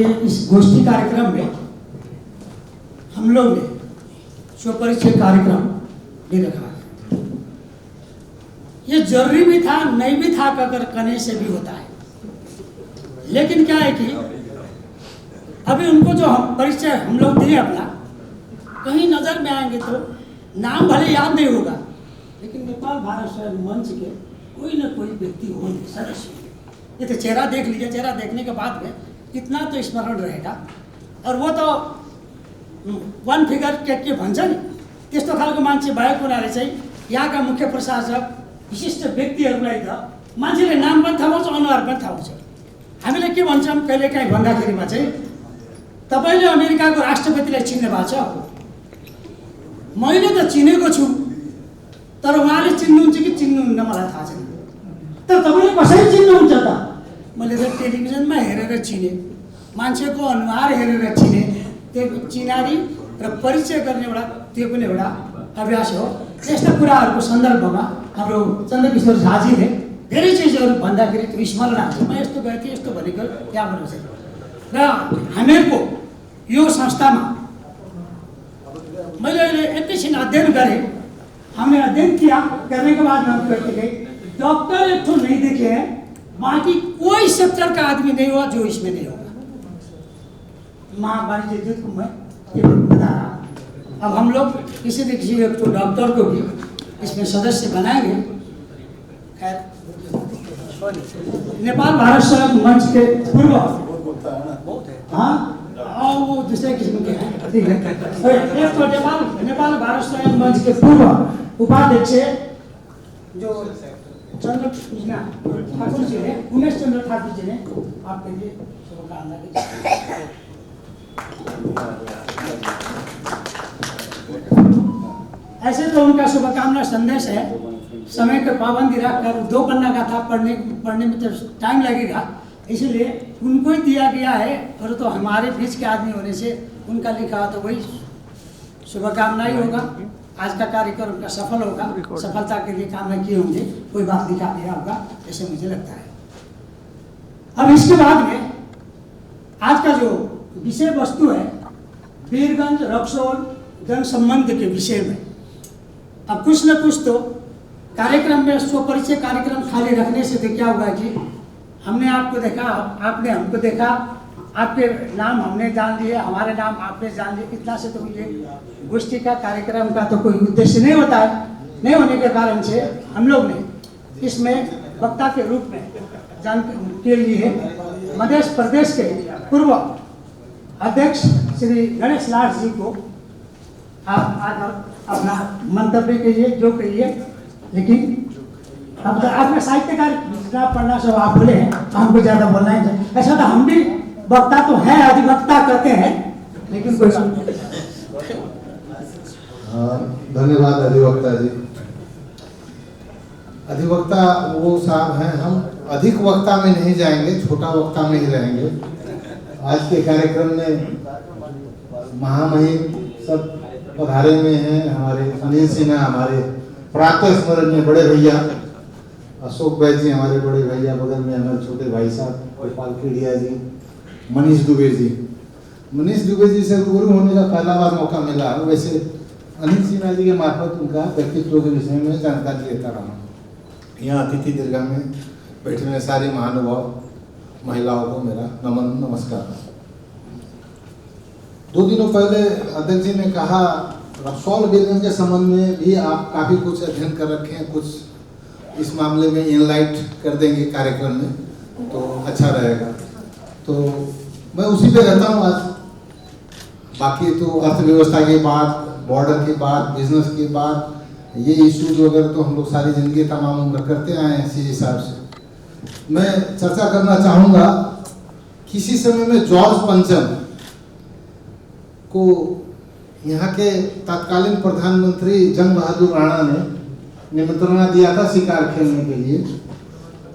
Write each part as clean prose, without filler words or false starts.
के इस गोष्ठी कार्यक्रम में हम लोग ने स्वपरिचय कार्यक्रम भी रखा है। ये जरूरी भी था, नहीं भी था, अगर करने से भी होता है। लेकिन क्या है कि अभी उनको जो हम परिचय हम लोग दिए अपना, कहीं नजर में आएंगे तो नाम भले याद नहीं होगा, लेकिन नेपाल भारत स्वयं मंच के कोई ना कोई व्यक्ति होंगे, सदस्य। ये तो चेहरा देख लीजिए, चेहरा देखने के बाद में इतना तो स्मरण रहेगा। और वो तो वन फिगर के भन्छ नि, त्यस्तो खालको मान्छे भएको हुनाले चाहिँ यहाँका मुख्य प्रशासक विशिष्ट व्यक्तिहरूलाई त मान्छेले नाम पनि थाहा पाउँछ, अनुहार पनि थाहा पाउँछ। हामीले के भन्छौँ कहिलेकाहीँ भन्दाखेरिमा चाहिँ, तपाईँले अमेरिकाको राष्ट्रपतिलाई चिन्ने भएको छ? मैले त चिनेको छु, तर उहाँले चिन्नुहुन्छ कि चिन्नुहुन्न मलाई थाहा छैन। तर तपाईँले कसरी चिन्नुहुन्छ त? मैले त टेलिभिजनमा हेरेर चिने, मान्छेको अनुहार हेरेर चिने। त्यो चिनारी र परिचय गर्ने एउटा त्यो पनि एउटा अभ्यास हो। यस्ता कुराहरूको सन्दर्भमा हाम्रो चन्द्रकिशोर झाजीले धेरै चिजहरू भन्दाखेरि त्यो स्मरण आउँछ। म यस्तो गएको थिएँ, यस्तो भनेको त्यहाँबाट चाहिँ। र हामीहरूको यो संस्थामा मैले अहिले एकैछिन अध्ययन गरेँ। हमने अध्ययन किया, करने के बाद हम कहते गए डॉक्टर एक तो नहीं देखे हैं, बाकी कोई सेक्टर का आदमी नहीं हुआ जो इसमें नहीं होगा। महावाणिज्य युद्ध को मैं ये बता रहा। अब हम लोग किसी न किसी एक तो डॉक्टर को भी इसमें सदस्य बनाएंगे। खैर, नेपाल भारत स्वयं मंच के पूर्व, हाँ, और वो दूसरे किस्म के हैं, ठीक है। एक तो नेपाल भारत स्वयं मंच के पूर्व उपाध्यक्ष जो चंद्र ठाकुर जी ने, उमेश चंद्र ठाकुर जी ने आपके लिए शुभकामनाएं। ऐसे तो उनका शुभकामना संदेश है। समय का पाबंदी रखकर 2 पन्ना का था, पढ़ने में तो टाइम लगेगा, इसलिए उनको ही दिया गया है। और तो हमारे बीच के आदमी होने से उनका लिखा तो वही शुभकामना ही होगा। आज का कार्यक्रम उनका सफल होगा, सफलता के लिए कामना किए होंगे, कोई बात दिखा दिया होगा, ऐसे मुझे लगता है। अब इसके बाद में आज का जो विषय वस्तु है, वीरगंज रक्सौल जनसंबंध के विषय में। अब कुछ न कुछ तो कार्यक्रम में स्वपरिचय कार्यक्रम खाली रखने से तो क्या हुआ कि हमने आपको देखा, आपने हमको देखा, आपके नाम हमने जान लिए, हमारे नाम आपने जान लिए। इतना से तो ये गोष्ठी का कार्यक्रम का तो कोई उद्देश्य नहीं होता है। नहीं होने के कारण से हम लोग ने इसमें वक्ता के रूप में जान के लिए मध्य प्रदेश के पूर्व अध्यक्ष श्री गणेश लाल जी को आप आकर अपना मंतव्य कहिए, जो कहिए। लेकिन अब आपने साहित्यकार पढ़ना सब आप बोले हैं, हमको ज़्यादा बोलना ही चाहिए। ऐसा तो हम भी वक्ता तो हैं, अधिवक्ता कहते हैं, लेकिन कोई धन्यवाद अधिवक्ता जी। अधिवक्ता वो साहब हैं, हम अधिक वक्ता में नहीं जाएंगे, छोटा वक्ता में ही रहेंगे। आज के कार्यक्रम में महामहिम सब पधारे में हैं। हमारे अनिल सिन्हा, हमारे प्रातः स्मरणीय बड़े भैया अशोक भाई जी, हमारे बड़े भैया, बगल में हमारे छोटे भाई साहब गोपाल केडिया जी, मनीष दुबे जी। मनीष दुबे जी से रूबरू होने का पहला बार मौका मिला। वैसे अनिल सिन्हा जी के मार्फत उनका व्यक्तित्व के विषय में जानकारी लेता रहा। यहाँ अतिथि दीर्घा में बैठे हुए सारे महानुभाव महिलाओं को मेरा नमन नमस्कार। 2 दिनों पहले अध्यक्ष जी ने कहा रक्सौल वीरगंज के संबंध में भी आप काफ़ी कुछ अध्ययन कर रखे हैं, कुछ इस मामले में इनलाइट कर देंगे कार्यक्रम में, तो अच्छा रहेगा। तो मैं उसी पे रहता हूँ आज। बाकी तो अर्थव्यवस्था के बाद, बॉर्डर के बाद, बिजनेस के बाद, ये इश्यूज वगैरह तो हम लोग सारी जिंदगी तमाम उम्र करते आए हैं। इसी हिसाब से मैं चर्चा करना चाहूँगा। किसी समय में जॉर्ज पंचम को यहाँ के तत्कालीन प्रधानमंत्री जंग बहादुर राणा ने निमंत्रणा दिया था शिकार खेलने के लिए।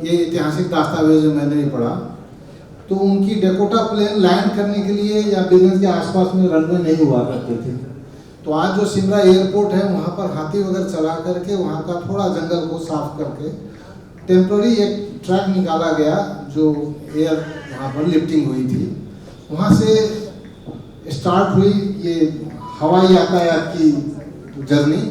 ये ऐतिहासिक दस्तावेज मैंने नहीं पढ़ा। तो उनकी डेकोटा प्लेन लैंड करने के लिए या वीरगंज के आसपास में रनवे नहीं हुआ करते थे। तो आज जो शिमला एयरपोर्ट है वहाँ पर हाथी वगैरह चला करके वहाँ का थोड़ा जंगल को साफ करके टेम्पररी एक ट्रैक निकाला गया जो एयर वहाँ पर लिफ्टिंग हुई थी। वहाँ वहाँ से स्टार्ट हुई ये हवाई यातायात की जर्नी।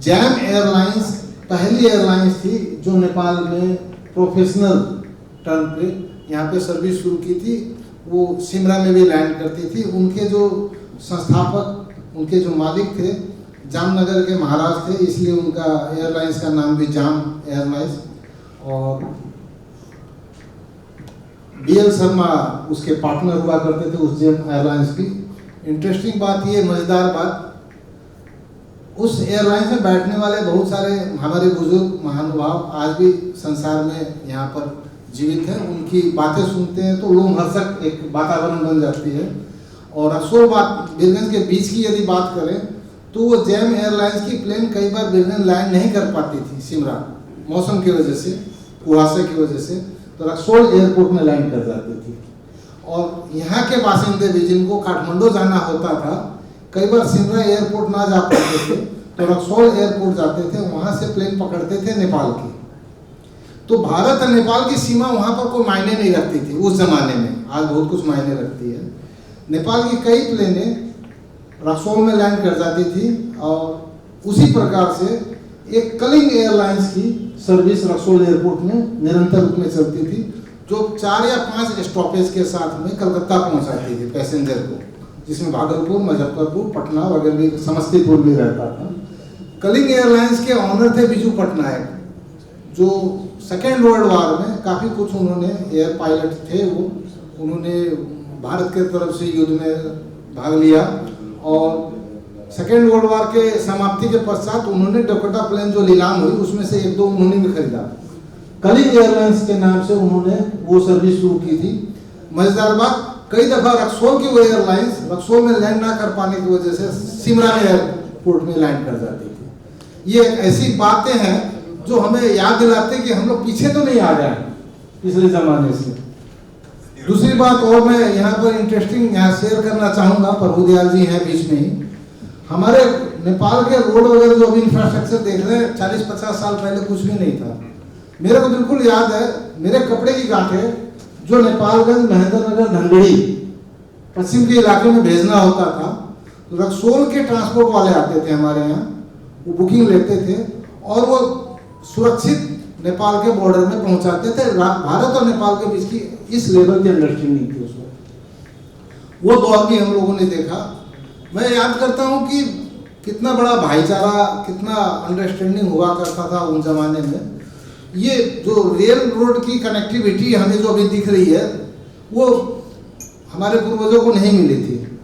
जैम एयरलाइंस पहली एयरलाइंस थी जो नेपाल में प्रोफेशनल टर्म पे यहाँ पे सर्विस शुरू की थी। वो सिमरा में भी लैंड करती थी। उनके जो संस्थापक, उनके जो मालिक थे, जामनगर के महाराज थे, इसलिए उनका एयरलाइंस का नाम भी जाम एयरलाइंस। और BL शर्मा उसके पार्टनर हुआ करते थे उस जैम एयरलाइंस की। इंटरेस्टिंग बात ये, मजेदार बात, उस एयरलाइंस में बैठने वाले बहुत सारे हमारे बुजुर्ग महानुभाव आज भी संसार में यहाँ पर जीवित हैं। उनकी बातें सुनते हैं तो रोमहर्षक एक वातावरण बन जाती है। और रक्सौल बीरगंज के बीच की यदि बात करें तो वो जैम एयरलाइंस की प्लेन कई बार बीरगंज लैंड नहीं कर पाती थी सिमरा, मौसम की वजह से, कुहासे की वजह से, तो रक्सौल एयरपोर्ट में लैंड कर जाती थी। और यहाँ के बासिंदे भी जिनको काठमांडू जाना होता था, कई बार सिमरा एयरपोर्ट ना जा पाते थे तो रक्सौल एयरपोर्ट जाते थे, वहाँ से प्लेन पकड़ते थे नेपाल की। तो भारत और नेपाल की सीमा वहाँ पर कोई मायने नहीं रखती थी उस जमाने में, आज बहुत कुछ मायने रखती है। नेपाल की कई प्लेनें रक्सौल में लैंड कर जाती थी और उसी प्रकार से एक कलिंग एयरलाइंस की सर्विस रक्सौल एयरपोर्ट में निरंतर रूप में चलती थी, जो 4 या 5 स्टॉपेज के साथ में कलकत्ता पहुंचाती थी पैसेंजर को, जिसमें भागलपुर, मुजफ्फरपुर, पटना वगैरह भी, समस्तीपुर भी रहता था। कलिंग एयरलाइंस के ऑनर थे बिजू पटनायक, जो सेकेंड वर्ल्ड वार में काफ़ी कुछ उन्होंने, एयर पायलट थे वो, उन्होंने भारत के तरफ से युद्ध में भाग लिया। और सेकेंड वर्ल्ड वार के समाप्ति के पश्चात उन्होंने डकोटा प्लेन जो नीलाम हुई उसमें से 1-2 उन्होंने भी खरीदा। कलिंग एयरलाइंस के नाम से उन्होंने वो सर्विस शुरू की थी। मजेदार बात, कई दफ़ा रक्सौल की वो एयरलाइंस रक्सौल में लैंड ना कर पाने की वजह से सिमरा एयरपोर्ट में लैंड कर जाती थी। ये एक ऐसी बातें हैं जो हमें याद दिलाते कि हम लोग पीछे तो नहीं आ गए पिछले ज़माने से। दूसरी बात और मैं यहाँ पर इंटरेस्टिंग यहाँ शेयर करना चाहूँगा, प्रभु दयाल जी हैं बीच में ही, हमारे नेपाल के रोड वगैरह जो भी इंफ्रास्ट्रक्चर देख रहे हैं, 40-50 साल पहले कुछ भी नहीं था। मेरे को बिल्कुल याद है, मेरे कपड़े की गांठें जो नेपालगंज, महेंद्रनगर, धनगढ़ी पश्चिम के इलाके में भेजना होता था, तो रक्सौल के ट्रांसपोर्ट वाले आते थे हमारे यहाँ, वो बुकिंग लेते थे और वो सुरक्षित नेपाल के बॉर्डर में पहुंचाते थे। भारत और नेपाल के बीच की इस लेवल की अंडरस्टैंडिंग थी उस वक्त। वो दौर भी हम लोगों ने देखा। मैं याद करता हूं कि कितना बड़ा भाईचारा, कितना अंडरस्टैंडिंग हुआ करता था उन जमाने में। ये जो रेल रोड की कनेक्टिविटी हमें जो अभी दिख रही है, वो हमारे पूर्वजों को नहीं मिली थी।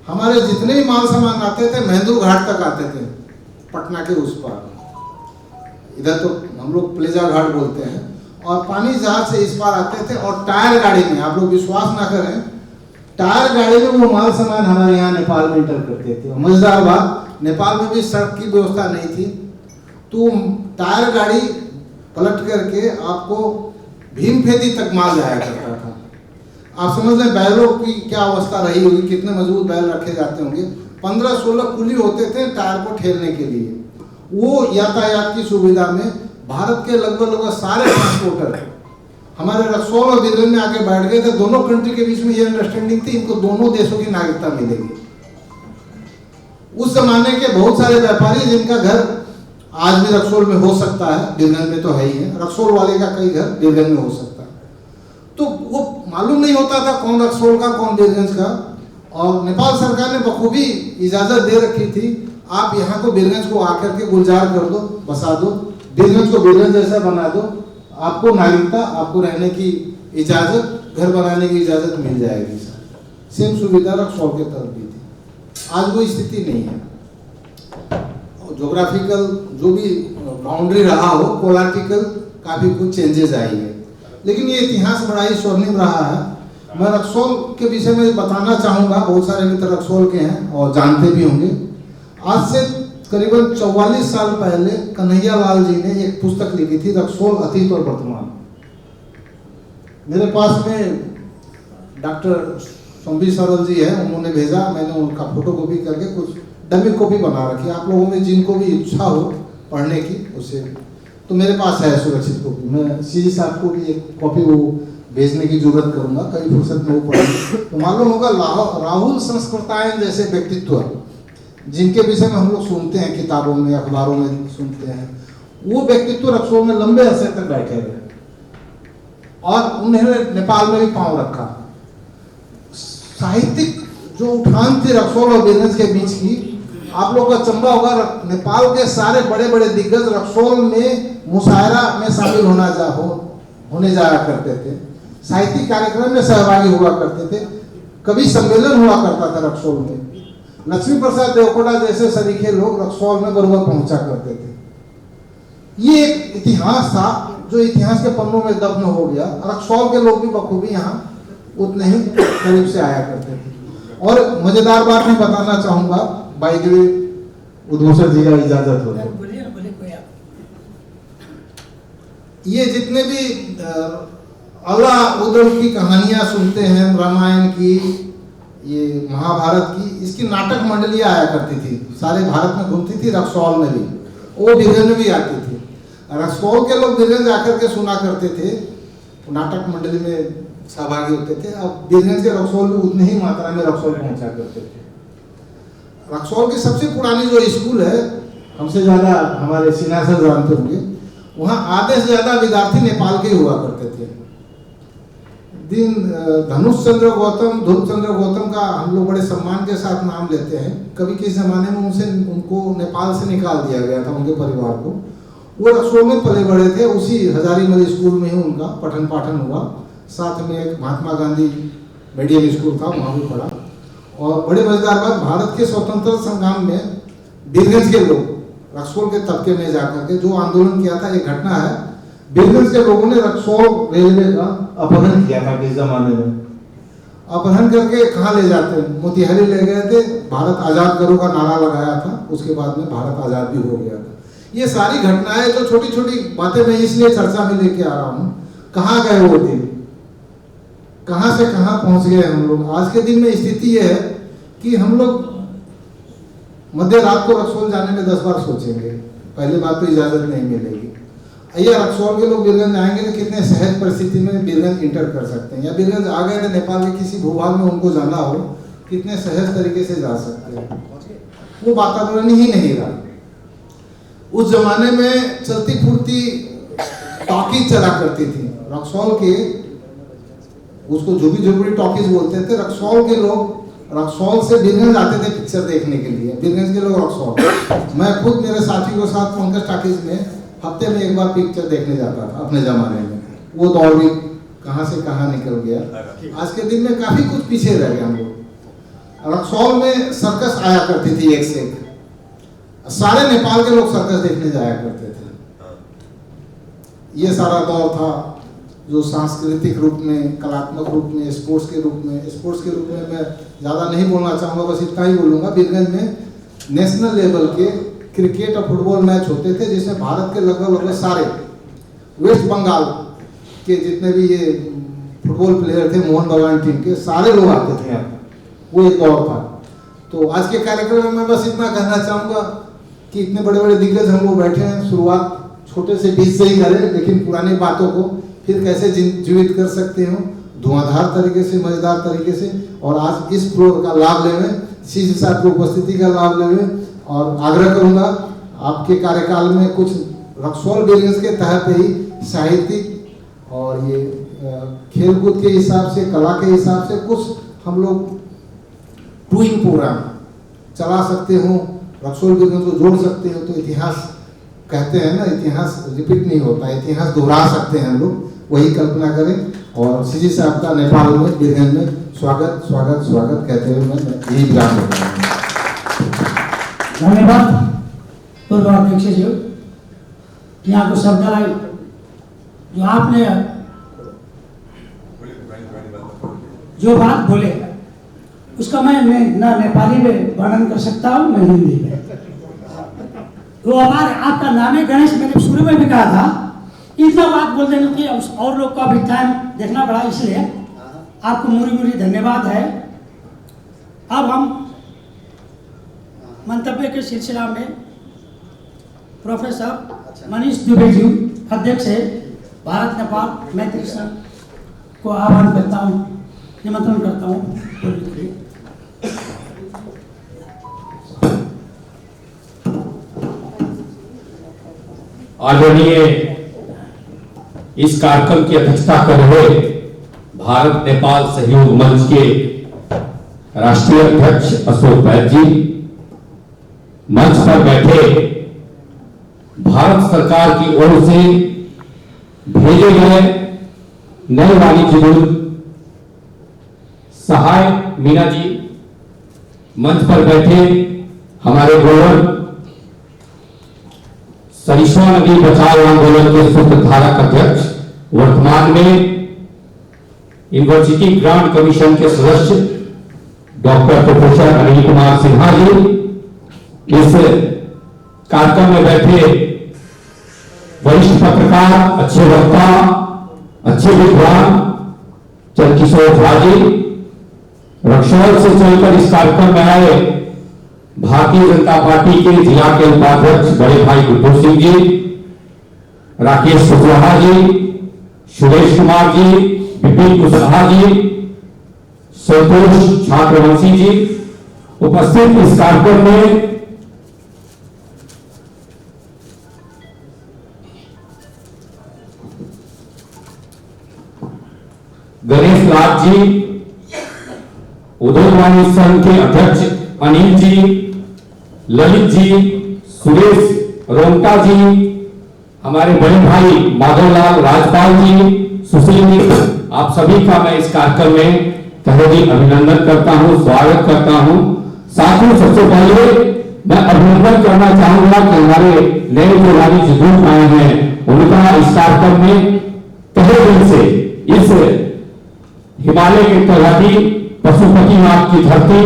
हमारे जितने भी माल सामान आते थे महेंद्र घाट तक आते थे, पटना के उस पार, इधर तो हम लोग प्लेजा घाट बोलते हैं, और पानी जहाज से इस पार आते थे। और टायर गाड़ी में, आप लोग विश्वास ना करें, टायर गाड़ी में वो माल सामान हमारे यहाँ नेपाल में इंटर करते थे। मजेदार बात, नेपाल में भी सड़क की व्यवस्था नहीं थी, तो टायर गाड़ी पलट करके आपको भीमफेदी तक माल जाया करता था। आप समझ लें बैलों की क्या अवस्था रही होगी, कितने मजबूत बैल रखे जाते होंगे। 15-16 कुली होते थे टायर को ठेलने के लिए। वो यातायात की सुविधा में भारत के लगभग सारे ट्रांसपोर्टर हमारे रक्सौल और बीरगंज में आके बैठ गए थे। दोनों कंट्री के बीच में ये अंडरस्टैंडिंग थी, इनको दोनों देशों की नागरिकता मिलेगी। उस जमाने के बहुत सारे व्यापारी जिनका घर आज भी रक्सौल में हो सकता है, बीरगंज में तो है ही है, रक्सौल वाले का कई घर बीरगंज में हो सकता है, तो वो मालूम नहीं होता था कौन रक्सौल का कौन बीरगंज का। और नेपाल सरकार ने बखूबी इजाजत दे रखी थी, आप यहाँ को बीरगंज को आकर के गुलजार कर दो, बसा दो, बीरगंज को बीरगंज जैसा बना दो, आपको नागरिकता, आपको रहने की इजाजत, घर बनाने की इजाजत मिल जाएगी। सेम सुविधा रक्सौल के तरफ भी थी। आज वो स्थिति नहीं है। ज्योग्राफिकल जो भी बाउंड्री रहा हो, पॉलिटिकल काफ़ी कुछ चेंजेस आई है, लेकिन ये इतिहास बड़ा ही स्वर्णिम रहा है। मैं रक्सौल के विषय में बताना चाहूँगा, बहुत सारे मित्र रक्सौल के हैं और जानते भी होंगे। आज से करीबन 44 साल पहले कन्हैया लाल जी ने एक पुस्तक लिखी थी, रक्सौल अतीत और वर्तमान। मेरे पास में डॉक्टर सोमवी सरल जी है, उन्होंने भेजा, मैंने उनका फोटोकॉपी करके कुछ डमी कॉपी बना रखी। आप लोगों में जिनको भी इच्छा हो पढ़ने की, उसे तो मेरे पास है सुरक्षित कॉपी। मैं सीजी साहब को भी एक कॉपी वो भेजने की जरूरत करूंगा, कभी फुर्सत में वो पढ़ेंगे तो मालूम होगा। राहुल संस्कृतायन जैसे व्यक्तित्व जिनके विषय में हम लोग सुनते हैं, किताबों में अखबारों में सुनते हैं, वो व्यक्तित्व रक्सौल में लंबे अरसे तक बैठे रहे और उन्होंने नेपाल में भी पांव रखा। साहित्यिक जो उठान थी रक्सौल और बीरगंज के बीच की, आप लोग को अचंभा होगा, नेपाल के सारे बड़े बड़े दिग्गज रक्सौल में मुशायरा में शामिल होने जाया करते थे, साहित्यिक कार्यक्रम में सहभागी हुआ करते थे, कभी सम्मेलन हुआ करता था रक्सौल में। लक्ष्मी प्रसाद देवकोटा जैसे सरीखे लोग रक्सौल में बरोबर पहुंचा करते थे। ये एक इतिहास था जो इतिहास के पन्नों में दफन हो गया। रक्सौल के लोग भी बखूबी यहाँ उतने ही करीब से आया करते थे। और मजेदार बात मैं बताना चाहूंगा, बाय द वे उद्घोषण जी का इजाजत हो तो ये जितने भी अल्लाह उदल की कहानियां सुनते हैं, रामायण की, ये महाभारत की, इसकी नाटक मंडलियां आया करती थी, सारे भारत में घूमती थी, रक्सौल में भी, वो बीरगंज में भी आती थी। रक्सौल के लोग बीरगंज आकर के सुना करते थे, नाटक मंडली में सहभागी होते थे। अब बीरगंज के रक्सौल भी उतनी ही मात्रा में रक्सौल पहुंचा करते थे। रक्सौल की सबसे पुरानी जो स्कूल है, हमसे ज्यादा हमारे सिन्हा सर जानते होंगे, वहाँ आधे से ज्यादा विद्यार्थी नेपाल के हुआ करते थे। धनुष चंद्र गौतम, ध्रुव चंद्र गौतम का हम लोग बड़े सम्मान के साथ नाम लेते हैं। कभी किसी जमाने में उनको नेपाल से निकाल दिया गया था, उनके परिवार को। वो रक्सौल में पले बड़े थे, उसी हजारीमल स्कूल में ही उनका पठन पाठन हुआ। साथ में एक महात्मा गांधी मीडियम स्कूल था, वहाँ भी पढ़ा। और बड़े मजेदार बात, भारत के स्वतंत्रता संग्राम में बीरगंज के लोग रक्सौल के तबके में जाकर के जो आंदोलन किया था, एक घटना है, बीरगंज के लोगों ने रक्सौल रेलवे का अपहरण किया था किस जमाने में। अपहरण करके कहाँ ले जाते हैं, मोतिहारी ले गए थे, भारत आजाद करो का नारा लगाया था, उसके बाद में भारत आजाद भी हो गया था। ये सारी घटनाएं जो छोटी छोटी बातें मैं इसलिए चर्चा में लेके आ रहा हूँ, कहाँ गए वो दिन, कहाँ से कहाँ पहुंच गए हम लोग। आज के दिन में स्थिति ये है कि हम लोग मध्य रात को रक्सौल जाने में 10 बार सोचेंगे, पहली बात तो इजाजत नहीं मिलेगी। या रक्सौल के लोग बीरगंज आएंगे तो कितने सहज परिस्थिति में बीरगंज इंटर कर सकते हैं, या बीरगंज आ गए थे नेपाल के किसी भूभाग में उनको जाना हो, कितने सहज तरीके से जा सकते हैं। वो वातावरण ही नहीं रहा। उस जमाने में चलती फूलती टॉकीज चला करती थी रक्सौल के, उसको झुगी झुगड़ी टॉकीज बोलते थे। रक्सौल के लोग रक्सौल से बीरगंज आते थे पिक्चर देखने के लिए, बीरगंज के लोग रक्सौल। मैं खुद मेरे साथी के साथ पंकज टॉकीज में हफ्ते में एक बार पिक्चर देखने जाता था अपने जमाने में। वो दौर भी कहाँ से कहाँ निकल गया। आज के दिन में काफी कुछ पीछे रह गए हम लोग। रक्सौल में सर्कस आया करती थी एक से एक, सारे नेपाल के लोग सर्कस देखने जाया करते थे। ये सारा दौर था जो सांस्कृतिक रूप में, कलात्मक रूप में, स्पोर्ट्स के रूप में मैं ज़्यादा नहीं बोलना चाहूँगा, बस इतना ही बोलूँगा। बीरगंज में नेशनल लेवल के क्रिकेट और फुटबॉल मैच होते थे, जिसमें भारत के लगभग सारे, वेस्ट बंगाल के जितने भी ये फुटबॉल प्लेयर थे मोहन बगान टीम के, सारे लोग आते थे यहाँ। वो एक दौर था। तो आज के कार्यक्रम में मैं बस इतना कहना चाहूँगा कि इतने बड़े बड़े दिग्गज हम लोग बैठे हैं, शुरुआत छोटे से बीच से ही करें, लेकिन पुरानी बातों को फिर कैसे जीवित कर सकते हो धुआंधार तरीके से, मजेदार तरीके से। और आज इस फ्लोर का लाभ लेवें, सीसी साहब की उपस्थिति का लाभ लेवें। और आग्रह करूंगा आपके कार्यकाल में कुछ रक्सौल बीरगंज के तहत ही साहित्यिक और ये खेलकूद के हिसाब से, कला के हिसाब से कुछ हम लोग टूइंग प्रोग्राम चला सकते हो, रक्सौल बीरगंज को जोड़ सकते हो। तो इतिहास कहते हैं ना, इतिहास रिपीट नहीं होता, इतिहास दोहरा सकते हैं हम लोग, वही कल्पना करें। और सीजी साहब का नेपाल में बीरगंज में स्वागत स्वागत स्वागत कहते हुए मैं यही विराम देता हूँ। धन्यवाद पूर्व अध्यक्ष जी, यहाँ को शब्द जो आपने जो बात बोले उसका मैं ना नेपाली में वर्णन कर सकता हूँ, मैं हिंदी में। तो हमारे आपका नाम है गणेश, मैंने शुरू में भी कहा था, इतना बात बोल देने की और लोग का भी टाइम देखना पड़ा, इसलिए आपको मुरी मुरी धन्यवाद है। अब हम मंतव्य के सिलसिला में प्रोफेसर मनीष दुबे जी, अध्यक्ष है भारत नेपाल मैत्री संघ, को आह्वान करता हूँ, निमंत्रण करता हूँ बोलने के लिए। आदरणीय इस कार्यक्रम की अध्यक्षता कर रहे भारत नेपाल सहयोग मंच के राष्ट्रीय अध्यक्ष अशोक बैद जी, मंच पर बैठे भारत सरकार की ओर से भेजे गए नए वाणिज्य दूत सहाय मीना जी, मंच पर बैठे हमारे गौरव सरिस्वा नदी बचाओ आंदोलन के सूत्रधारक अध्यक्ष, वर्तमान में यूनिवर्सिटी ग्रांट कमीशन के सदस्य डॉक्टर प्रोफेसर अनिल कुमार सिन्हा जी, इस कार्यक्रम में बैठे वरिष्ठ पत्रकार, अच्छे वक्ता, अच्छे विद्वान चंद्रकिशोर झा जी, रक्सौल से चलकर इस कार्यक्रम में आए भारतीय जनता पार्टी के जिला के उपाध्यक्ष बड़े भाई गुड्डू सिंह जी, राकेश कुशवाहा जी, सुरेश कुमार जी, विपिन कुशवाहा जी, संतोष छात्रवंशी जी, उपस्थित इस कार्यक्रम में गणेश लाल जी, उद्योग वाणिज्य संघ के अध्यक्ष अनिल जी, ललित जी, सुरेश रोंगटा जी, हमारे बड़े भाई माधवलाल राजपाल जी, सुशील जी, आप सभी का मैं इस कार्यक्रम में तहे दिल अभिनंदन करता हूं, स्वागत करता हूं। साथ ही सबसे पहले मैं अभिनंदन करना चाहूंगा कि हमारे नए जो वाणिज्य दूत आए हैं उनका इस कार्यक्रम में तहे दिल से इस हिमालय के तलहटी पशुपतिनाथ की धरती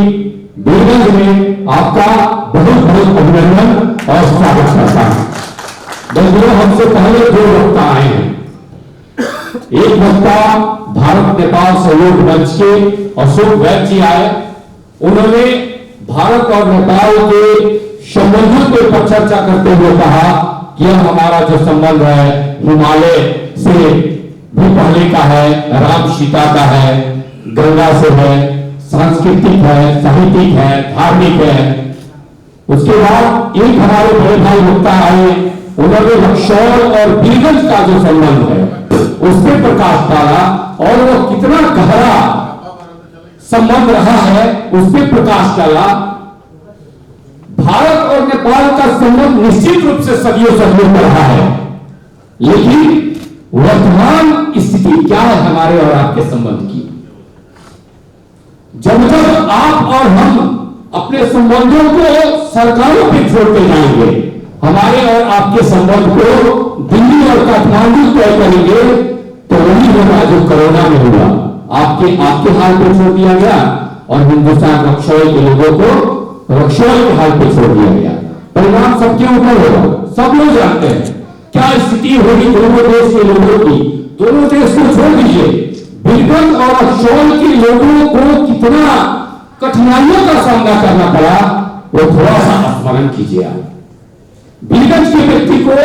बीरगंज में आपका बहुत बहुत अभिनंदन और स्वागत करता हूं। बंधुओं, हमसे पहले दो वक्ता आए हैं। एक वक्ता भारत नेपाल सहयोग मंच के अशोक बैद जी आए। उन्होंने भारत और नेपाल के संबंधों के ऊपर चर्चा करते हुए कहा कि यह हमारा जो संबंध है हिमालय से भी पहले का है, राम सीता का है, गंगा से है, सांस्कृतिक है, साहित्यिक है, धार्मिक है। उसके बाद एक हमारे बड़े भाई वक्ता आए, उन्होंने रक्सौल और बीरगंज का जो संबंध है उस पर प्रकाश डाला और वो कितना गहरा संबंध रहा है उस पर प्रकाश डाला। भारत और नेपाल का संबंध निश्चित रूप से सदियों सदियों रहा है, लेकिन वर्तमान स्थिति क्या है हमारे और आपके संबंध की? जब जब आप और हम अपने संबंधों को सरकारों पे छोड़ते जाएंगे, हमारे और आपके संबंध को दिल्ली और काठमांडू तय करेंगे, तो वही होगा जो कोरोना में हुआ। आपके हाल पे छोड़ दिया गया और हिंदुस्तान रक्सौल के लोगों को रक्सौल के हाल पे छोड़ दिया गया। परिणाम सबके ऊपर होगा, सब लोग जानते हैं क्या स्थिति होगी दोनों देश के लोगों की। दोनों देश को छोड़ दीजिए, बीरगंज और रक्सौल के लोगों को कितना कठिनाइयों का सामना करना पड़ा वो थोड़ा सा स्मरण कीजिए आप। बीरगंज के व्यक्ति को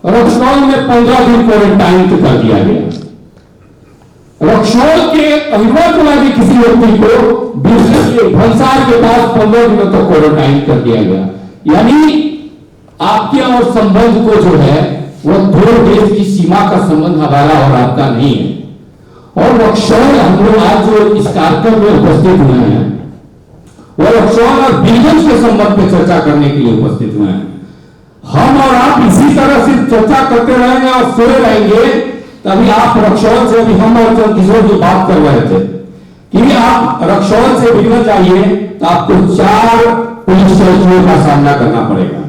रक्सौल में 15 दिन क्वारंटाइन कर दिया गया। रक्सौल के अहिमतला के किसी व्यक्ति को बीरगंज के भंसार के पास 15 दिनों तक क्वारंटाइन कर दिया गया। यानी आपके और संबंध को जो है वो दो देश की सीमा का संबंध हमारा और आपका नहीं है। और रक्सौल हम लोग आज जो इस कार्यक्रम में उपस्थित हुए हैं वो रक्सौल और बीरगंज के संबंध पे चर्चा करने के लिए उपस्थित हुए हैं। हम और आप इसी तरह से चर्चा करते रहेंगे और सोए रहेंगे, तभी आप रक्सौल से भी हम और चंद्रकिशोर जी बात कर रहे थे कि आप रक्सौल से बीरगंज आइए तो आपको 4 पुलिस चौकियों का सामना करना पड़ेगा,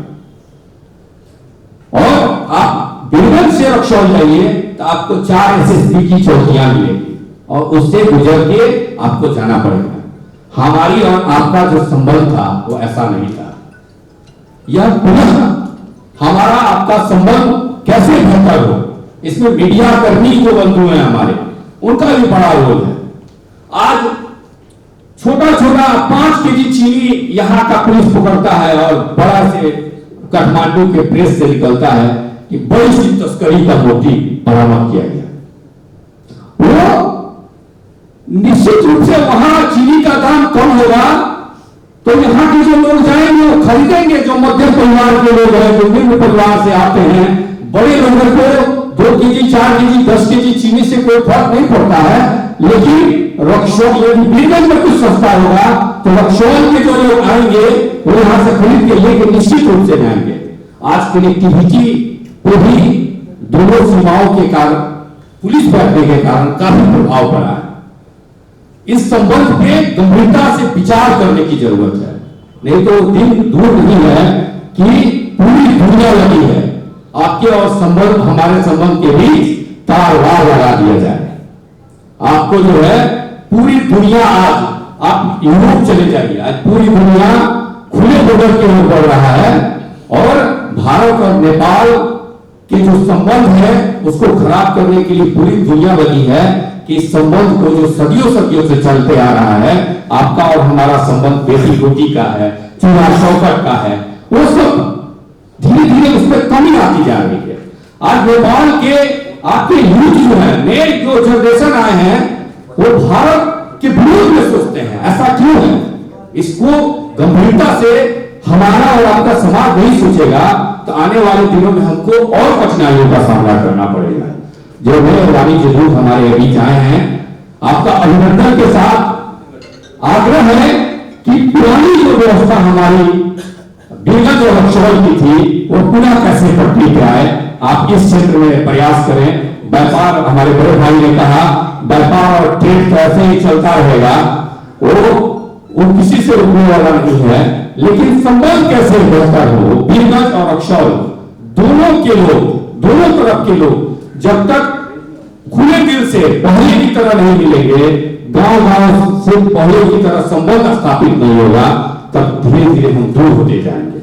और आप बीरगंज से रक्सौल जाइए तो आपको 4 एसएसपी की चौकियां मिलेगी और उससे गुजर के आपको जाना पड़ेगा। हमारी और आपका जो संबंध था वो ऐसा नहीं था। यह पुनः हमारा आपका संबंध कैसे बेहतर हो, इसमें मीडिया कर्मी जो बंधु हैं हमारे, उनका भी बड़ा रोल है। आज छोटा छोटा 5 केजी चीनी यहाँ का पुलिस पकड़ता है और बड़ा से काठमांडू के प्रेस से निकलता है कि बड़ी सी तस्करी का मोती बरामद किया गया। वो निश्चित रूप से वहां चीनी का दाम कम होगा तो यहाँ के जो लोग जाएंगे वो खरीदेंगे। जो मध्यम परिवार के लोग हैं, जो निम्न परिवार से आते हैं, बड़े लोगों को 2 केजी 4 केजी 10 केजी चीनी से कोई फर्क नहीं पड़ता है। लेकिन रक्सौल यदि बीरगंज में कुछ सस्ता होगा तो रक्सौल के जो लोग आएंगे वो यहाँ से खरीद के लेके निश्चित रूप से जाएंगे। आज कनेक्टिविटी पे भी दोनों सीमाओं के कारण, पुलिस बैठने के कारण काफी प्रभाव पड़ा है। इस संबंध पे गंभीरता से विचार करने की जरूरत है, नहीं तो दिन दूर नहीं है कि पूरी दुनिया लगी है आपके और संबंध, हमारे संबंध के बीच तार-वार लगा दिया जाए। आपको जो है पूरी दुनिया, आज आप यूरोप चले जाइए, आज पूरी दुनिया खुले बॉर्डर की ओर बढ़ रहा है और भारत और नेपाल के जो संबंध है उसको खराब करने के लिए पूरी दुनिया लगी है कि इस संबंध को जो सदियों से चलते आ रहा है, आपका और हमारा संबंध बेटी बेटी का है, चूड़ा शौकत का है, वो सब धीरे धीरे उसमें कमी आती जा रही है। आज नेपाल के आपके यूथ जो है, नए जो जनरेशन आए हैं, वो भारत के विरोध में सोचते हैं। ऐसा क्यों है? इसको गंभीरता से हमारा और आपका समाज नहीं सोचेगा तो आने वाले दिनों में हमको और कठिनाइयों का सामना करना पड़ेगा। जो नए वाणिज्य दूत हमारे बीच आए हैं, आपका अभिनंदन के साथ आग्रह है कि पुरानी जो व्यवस्था हमारी बीरगंज और रक्सौल की थी वो पुनः कैसे पटरी पे आए। आप इस क्षेत्र में प्रयास करें। व्यापार, हमारे बड़े भाई ने कहा, व्यापार और ट्रेड तो ऐसे ही चलता रहेगा, वो किसी से रुकने वाला नहीं है, लेकिन संबंध कैसे बेहतर हो। बीरगंज और रक्सौल दोनों के लोग, दोनों तरफ के लोग जब तक खुले दिल से पहले की तरह नहीं मिलेंगे, गांव-गांव से पहले की तरह संबंध स्थापित नहीं होगा, तब धीरे धीरे हम दूर होते जाएंगे।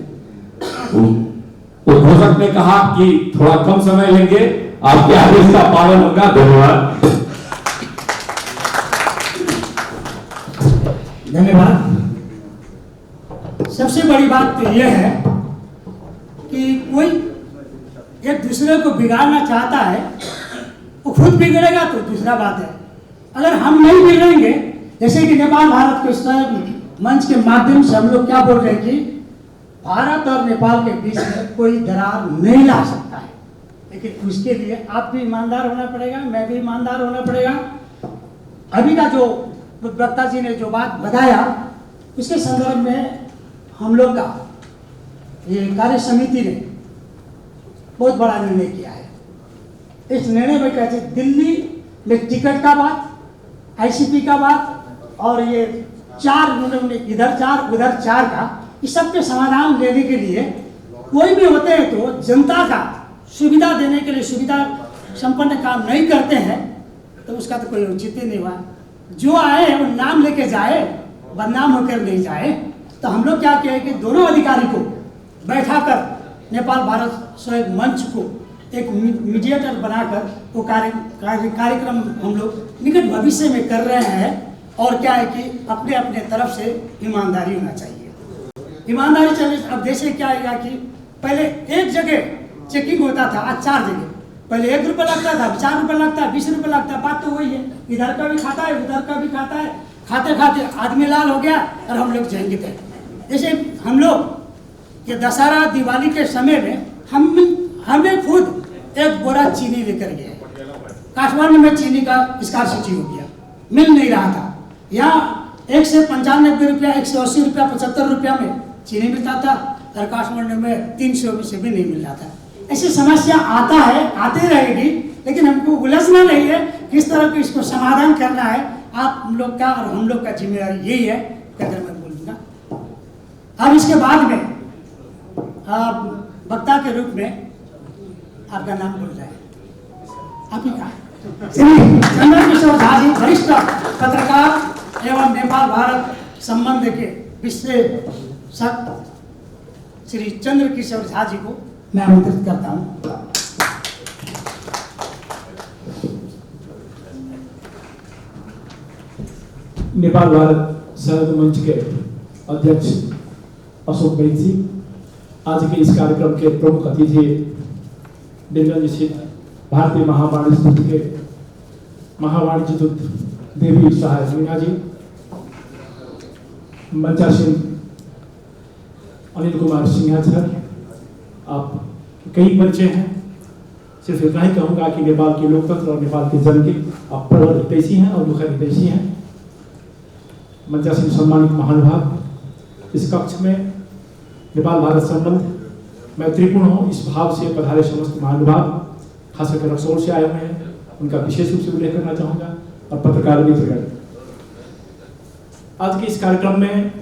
उद्घोषक ने कहा कि थोड़ा कम समय लेंगे, आपके आदेश का पालन होगा। धन्यवाद। धन्यवाद। सबसे बड़ी बात तो यह है कि कोई एक दूसरे को बिगाड़ना चाहता है, वो खुद बिगड़ेगा तो दूसरा बात है। अगर हम नहीं बिगड़ेंगे, जैसे कि नेपाल भारत के सहयोग मंच के माध्यम से हम लोग क्या बोल रहे हैं कि भारत और नेपाल के बीच में कोई दरार नहीं ला सकता है, लेकिन उसके लिए आप भी ईमानदार होना पड़ेगा, मैं भी ईमानदार होना पड़ेगा। अभी का जो वक्ता जी ने जो बात बताया, उसके संदर्भ में हम लोग का ये कार्य समिति ने बहुत बड़ा निर्णय किया है। इस निर्णय में कहते दिल्ली में टिकट का बात, आईसीपी का बात और ये 4 उन्होंने इधर 4 उधर 4 का, इस सब के समाधान लेने के लिए कोई भी होते हैं तो जनता का सुविधा देने के लिए सुविधा संपन्न काम नहीं करते हैं तो उसका तो कोई औचित्य नहीं हुआ। जो आए वो नाम लेके जाए, बदनाम होकर नहीं जाए। तो हम लोग क्या कहें कि दोनों अधिकारी को बैठाकर नेपाल भारत सहयोग मंच को एक मीडिएटर बनाकर वो कार्यक्रम हम लोग निकट भविष्य में कर रहे हैं। और क्या है कि अपने अपने तरफ से ईमानदारी होना चाहिए। ईमानदारी चले। अब जैसे क्या है कि पहले एक जगह चेकिंग होता था, आज 4 जगह। पहले 1 रुपया लगता था, 4 रुपया लगता है, 20 रुपया लगता है। बात तो वही है, इधर का भी खाता है, उधर का भी खाता है। खाते खाते आदमी लाल हो गया और हम लोग जाएंगे थे। जैसे हम लोग ये दशहरा दिवाली के समय में हमें खुद एक बोरा चीनी लेकर गए। काठमांडू में चीनी का स्कार्सिटी हो गया, मिल नहीं रहा था। यहाँ 1 से 95 रुपया, 180 रुपया, 75 रुपया में चीनी मिलता था और काठमांडू में 300 से भी नहीं मिल रहा था। ऐसी समस्या आता है, आती रहेगी, लेकिन हमको उलझना नहीं है। किस तरह की इसको समाधान करना है, आप लोग का और हम लोग का जिम्मेदारी यही है, कहकर मैं बोलूँगा। अब इसके बाद में वक्ता के रूप में आपका नाम बोल रहे हैं, आप ही का चंद्रकिशोर झा जी, वरिष्ठ पत्रकार एवं नेपाल भारत संबंध के विशेषज्ञ श्री चंद्रकिशोर झा जी को मैं आमंत्रित करता हूँ। नेपाल भारत सहयोग मंच के अध्यक्ष अशोक बैसी, आज के इस कार्यक्रम के प्रमुख अतिथि बीरगंज स्थित भारतीय महावाणिज्य दूत के महावाणिज्य दूत देवी सहाय मीना जी, मंचासीन अनिल कुमार सिन्हा सर, आप कई परिचय हैं, सिर्फ इतना ही कहूँगा कि नेपाल के लोकतंत्र और नेपाल के जन के आप प्रबल हितैषी हैं और मुखर हितैषी हैं। मंचासीन सम्मानित महानुभाव, इस कक्ष में नेपाल भारत संबंध मैत्रीपूर्ण हो इस भाव से पधारे समस्त महानुभाव, खास करके रक्सौल से आए हुए हैं, उनका विशेष रूप से उल्लेख करना चाहूँगा, और पत्रकार मित्रगण। आज के इस कार्यक्रम में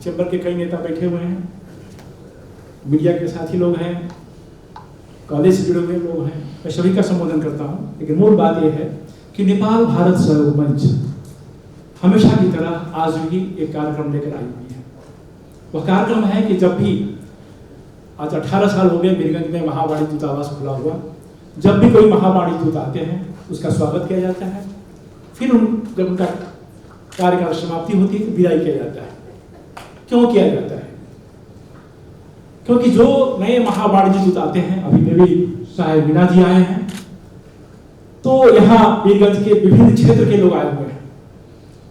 चैम्बर के कई नेता बैठे हुए हैं, मीडिया के साथी लोग हैं, कॉलेज से जुड़े हुए लोग हैं, मैं सभी का संबोधन करता हूँ। लेकिन मूल बात यह है कि नेपाल भारत सहयोग मंच हमेशा की तरह आज भी एक कार्यक्रम लेकर आई हुई है। वह कार्यक्रम है कि जब भी आज 18 साल हो गए मीरगंज में महावाणी दूतावास खुला हुआ, जब भी कोई महावाणी दूत आते हैं उसका स्वागत किया जाता है, फिर जब उनका कार्यकाल समाप्ति होती है तो विदाई किया जाता है। क्यों किया जाता है? क्योंकि जो नए महावाणिज्य दूत आते हैं, अभी देवी सहाय मीना जी आए हैं, तो यहाँ मीरगंज के विभिन्न क्षेत्र के लोग आए हुए हैं,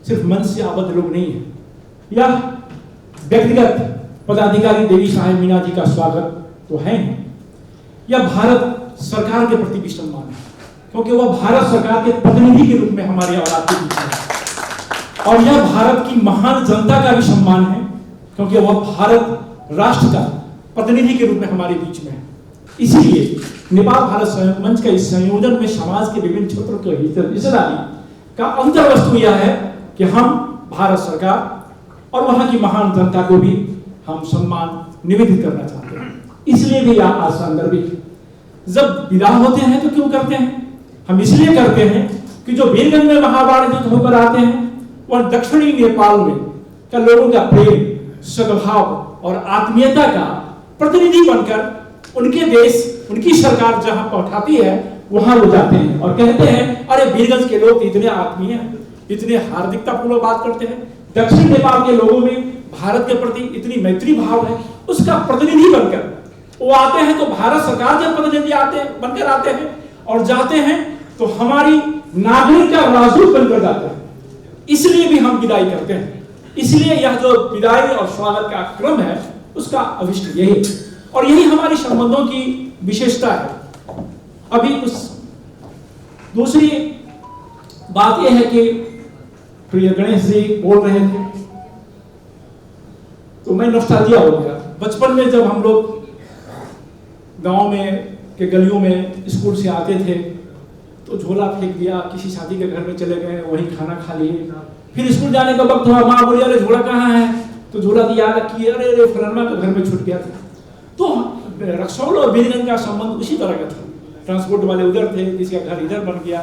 सिर्फ मंच से आबद्ध लोग नहीं है। यह व्यक्तिगत पदाधिकारी देवी सहाय मीना जी का स्वागत तो है, यह भारत सरकार के प्रति भी सम्मान है, क्योंकि वह भारत सरकार के प्रतिनिधि के रूप में हमारे और आपके बीच है। और यह भारत की महान जनता का भी सम्मान है, क्योंकि वह भारत राष्ट्र का प्रतिनिधि के रूप में हमारे बीच में है। इसीलिए नेपाल भारत सहयोग मंच का इस संयोजन में समाज के विभिन्न क्षेत्रों की हिस्सेदारी का अंतर वस्तु यह है कि हम भारत सरकार और वहां की महान जनता को भी हम सम्मान निवेदित करना चाहते हैं। इसलिए भी यह आज संदर्भिक जब विदा होते हैं तो क्यों करते हैं? हम इसलिए करते हैं कि जो वीरगंज में महावाणी दूत होकर आते हैं वह दक्षिणी नेपाल में का लोगों का प्रेम, सद्भाव और आत्मीयता का प्रतिनिधि बनकर उनके देश, उनकी सरकार जहां पहुंचाती है वहां वो जाते हैं और कहते हैं अरे वीरगंज के लोग इतने आत्मीय हैं, इतने हार्दिकतापूर्वक बात करते हैं, दक्षिण नेपाल के लोगों में भारत के प्रति इतनी मैत्री भाव है। उसका प्रतिनिधि बनकर वो आते हैं तो भारत सरकार के प्रतिनिधि बनकर आते हैं और जाते हैं तो हमारी नागरिक का राजदूत बनकर जाते हैं। इसलिए भी हम विदाई करते हैं। इसलिए यह जो विदाई और स्वागत का क्रम है उसका अभिष्ट यही है और यही हमारी संबंधों की विशेषता है। अभी उस दूसरी बात यह है कि प्रिय गणेश जी बोल रहे थे तो मैं नॉस्टैल्जिया हो गया। बचपन में जब हम लोग गांव में के गलियों में स्कूल से आते थे तो झोला फेंक दिया, किसी शादी के घर में चले गए, वहीं खाना खा लिए, फिर स्कूल जाने का वक्त हुआ, माँ बोली अरे झोला कहाँ है, तो झोला दिया कि अरे अरे फलाना के घर में छूट गया था। तो रक्सौल और वीरगंज का संबंध उसी तरह का था। ट्रांसपोर्ट वाले उधर थे, किसी का घर इधर बन गया,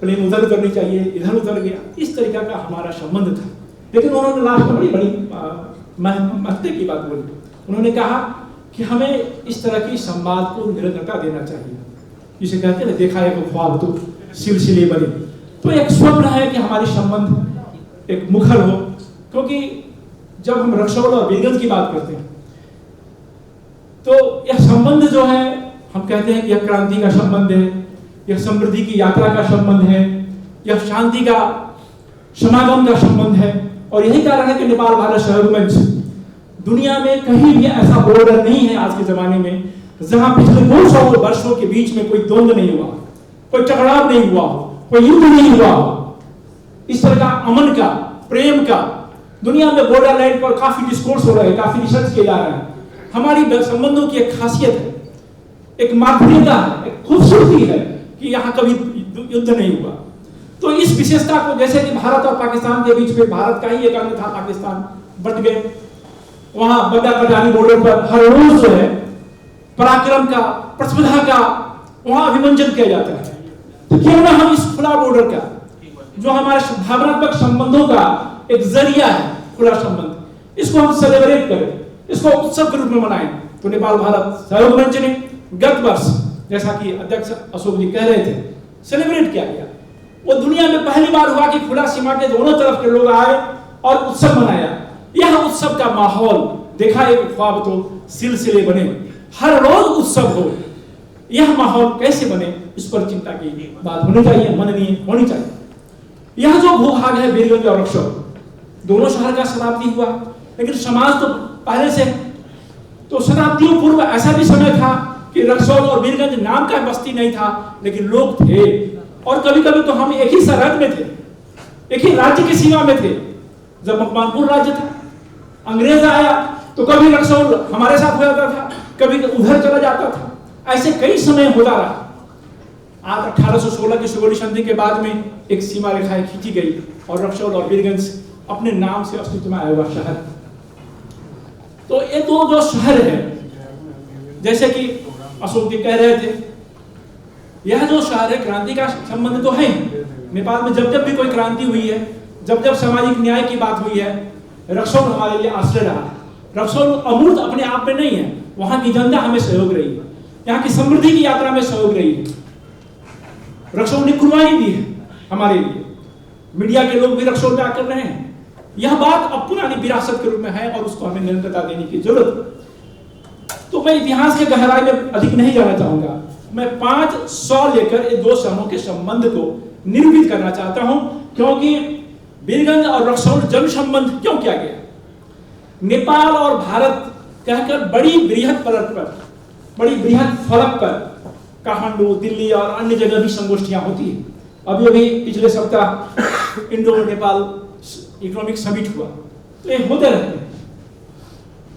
प्लेन उधर उतरनी चाहिए, इधर उतर गया, इस तरीका का हमारा संबंध था। लेकिन उन्होंने लास्ट में बड़ी महत्व की बात बोली। उन्होंने कहा कि हमें इस तरह की संवाद को निरंतरता देना चाहिए, जिसे कहते हैं देखा एक ख्वाब तो सिलसिले बने। तो एक स्वप्न है कि हमारी संबंध एक मुखर हो, क्योंकि जब हम रक्सौल और वीरगंज की बात करते हैं तो यह संबंध जो है हम कहते हैं कि यह क्रांति का संबंध है, यह समृद्धि की यात्रा का संबंध है, यह शांति का समागम का संबंध है। और यही कारण है कि नेपाल भारत सहयोग मंच दुनिया में कहीं भी ऐसा बॉर्डर नहीं है आज के जमाने में जहां पिछले 200 वर्षों के बीच में कोई द्वंद्व नहीं हुआ, कोई टकराव नहीं हुआ, कोई युद्ध नहीं हुआ। इस तरह का अमन का, प्रेम का दुनिया में बॉर्डर लाइन पर काफी डिस्कोर्स हो रहा है, काफी रिसर्च किया जा रहा है। हमारी संबंधों की एक खासियत है, एक माधुर्यता है, एक खूबसूरती है कि यहाँ कभी युद्ध नहीं हुआ। तो इस विशेषता को, जैसे कि भारत और पाकिस्तान के बीच में भारत का ही एक अंग था, पाकिस्तान बट गए, वहां बदाकटानी बॉर्डर पर हर रोज जो है पराक्रम का, प्रतिस्पर्धा का वहां अभिमंजन किया जाता है। तो क्यों ना हम इस खुला बॉर्डर का, जो हमारे भावनात्मक संबंधों का एक जरिया है, खुला संबंध, इसको हम सेलिब्रेट करें, इसको उत्सव के रूप में मनाएं। तो नेपाल भारत सहयोग मंच ने गत वर्ष, जैसा कि अध्यक्ष अशोक जी कह रहे थे, सेलिब्रेट किया गया। वो दुनिया में पहली बार हुआ कि खुला सीमा के दोनों तरफ के लोग आए और उत्सव मनाया। यह उत्सव का माहौल देखा एक ख्वाब तो सिलसिले बने, हर रोज उत्सव हो, यह माहौल कैसे बने इस पर चिंता की बात होनी चाहिए, मननीय होनी चाहिए। यह जो भूभाग है बीरगंज और रक्सौल, दोनों शहर का शताब्दी हुआ, लेकिन समाज तो पहले से, तो शताब्दियों पूर्व ऐसा भी समय था कि रक्सौल और बीरगंज नाम का बस्ती नहीं था, लेकिन लोग थे। और कभी कभी तो हम एक ही सरहद में थे, एक ही राज्य की सीमा में थे। जब मकवानपुर राज्य था, अंग्रेज आया तो कभी रक्सौल हमारे साथ हो जाता था, कभी उधर चला जाता था। ऐसे कई समय होता रहा। आज 1816 की सुगौली संधि के बाद में एक सीमा रेखाएं खींची गई और रक्सौल और बीरगंज अपने नाम से अस्तित्व में आया हुआ शहर। तो ये दो जो शहर है, जैसे कि अशोक जी कह रहे थे, यह जो शहर है क्रांति का संबंध तो है। नेपाल में जब जब भी कोई क्रांति हुई है, जब जब सामाजिक न्याय की बात हुई है, रक्सौल हमारे लिए आश्रय रहा। रक्सौल अमूर्त अपने आप में नहीं है, वहां की जनता हमें सहयोग रही है, यहाँ की समृद्धि की यात्रा में सहयोग रही है। रक्सौल ने कुर्बानी दी है हमारे लिए। मीडिया के लोग भी रक्सौल में आकर रहे हैं। यह बात अब पुरानी विरासत के रूप में है और उसको हमें निरंतरता देने की जरूरत। तो मैं इतिहास के गहराई में अधिक नहीं जाना चाहूंगा। मैं 500 लेकर ये दो शहरों के संबंध को निरूपित करना चाहता हूं, क्योंकि बीरगंज और रक्सौल जन संबंध क्यों किया गया। नेपाल और भारत कहकर बड़ी बृहद फलक पर काठमांडू, दिल्ली और अन्य जगह भी संगोष्ठियां होती है। अभी पिछले सप्ताह इंडो नेपाल इकोनॉमिक समिट हुआ, तो ये होते रहते हैं।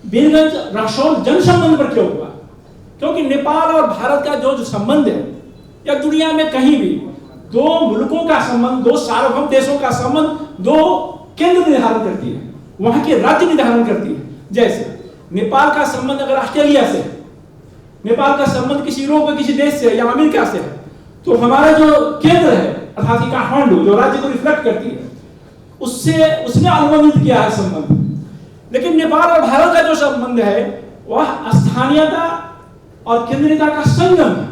बीरगंज रक्सौल जन संबंध पर क्यों हुआ? क्योंकि नेपाल और भारत का जो संबंध है, या दुनिया में कहीं भी दो मुल्कों का संबंध, दो सार्वभौम देशों का संबंध, दो केंद्र निर्धारण करती है, वहां के राज्य निर्धारण करती है। जैसे नेपाल का संबंध अगर ऑस्ट्रेलिया से, नेपाल का संबंध किसी यूरोप किसी देश से या अमेरिका से है, तो हमारा जो केंद्र है अर्थात काठमांडू जो राज्य को रिफ्लेक्ट करती है, उसने अनुबंधित किया है संबंध। लेकिन नेपाल और भारत का जो संबंध है वह स्थानीयता और केंद्रीयता का संगम है।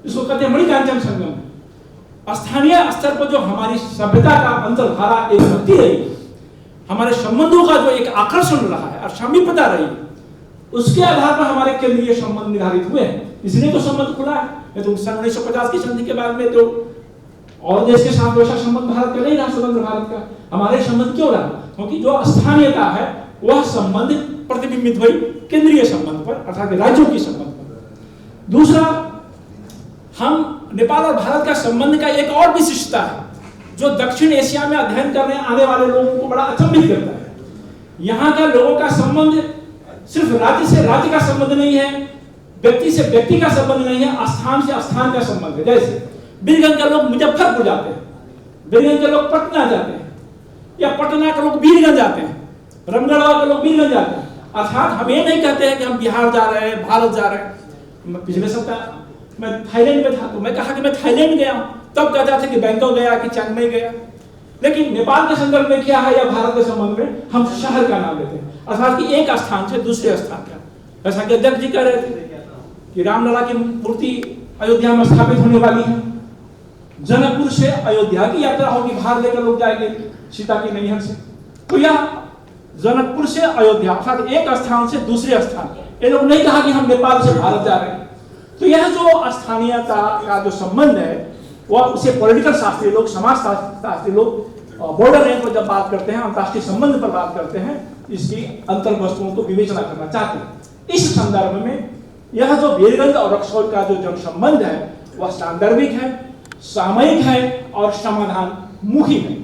इसको कहते हैं मणिकांचन संगम। स्थानीय स्तर पर जो हमारी सभ्यता का अंतर्धारा एक होती है, हमारे संबंधों का जो एक आकर्षण रहा है और समीपता रही है, उसके आधार पर हमारे केंद्रीय संबंध निर्धारित हुए हैं। इसलिए तो संबंध खुला है। तो सन 1950 की संधि के बाद में तो और देश के साथ वैसा संबंध भारत का नहीं रहा, स्वतंत्र भारत का। हमारे संबंध क्यों रहा? क्योंकि जो स्थानीयता है वह संबंध प्रतिबिंबित हुई केंद्रीय संबंध पर अर्थात राज्यों की संबंध पर। दूसरा, हम नेपाल और भारत का संबंध का एक और विशिष्टता है जो दक्षिण एशिया में अध्ययन करने आने वाले लोगों को बड़ा अचंभित करता है। यहाँ का लोगों का संबंध सिर्फ राज्य से राज्य का संबंध नहीं है, व्यक्ति से व्यक्ति का संबंध नहीं है, स्थान से स्थान का संबंध है। जैसे बीरगंज के लोग मुजफ्फरपुर जाते हैं, बीरगंज के लोग पटना जाते हैं, या पटना के लोग बीरगंज जाते हैं, रामगढ़ के लोग बीरगंज जाते हैं। अर्थात हम ये नहीं कहते हैं कि हम बिहार जा रहे हैं, भारत जा रहे हैं। पिछले सप्ताह मैं थाईलैंड में था, तो मैं कहा कि मैं थाईलैंड गया हूँ, तब कहता था कि बैंकॉक गया कि चिंग गया। लेकिन नेपाल के संदर्भ में क्या है या भारत के संबंध में हम शहर का नाम लेते हैं, अर्थात कि एक स्थान से दूसरे स्थान का। ऐसा कि अध्यक्ष जी कह रहे थे कि रामलला की मूर्ति अयोध्या में स्थापित होने वाली है, जनकपुर से अयोध्या की यात्रा होगी, भार लेकर लोग जाएंगे सीता की नैहर से। तो यह जनकपुर से अयोध्या अर्थात एक स्थान से दूसरे स्थान, ये लोग नहीं कहा कि हम नेपाल से भारत जा रहे हैं। तो यह जो स्थानीयता का जो संबंध है वह उसे पॉलिटिकल शास्त्री लोग, समाज शास्त्री लोग बॉर्डर रेंज पर जब बात करते हैं, अंतर्राष्ट्रीय संबंध पर बात करते हैं, इसकी अंतर वस्तुओं को विवेचना करना चाहते हैं। इस संदर्भ में यह जो बीरगंज और रक्सौल का जो जन संबंध है वह सांदर्भिक है, सामयिक है और समाधान मुखी है।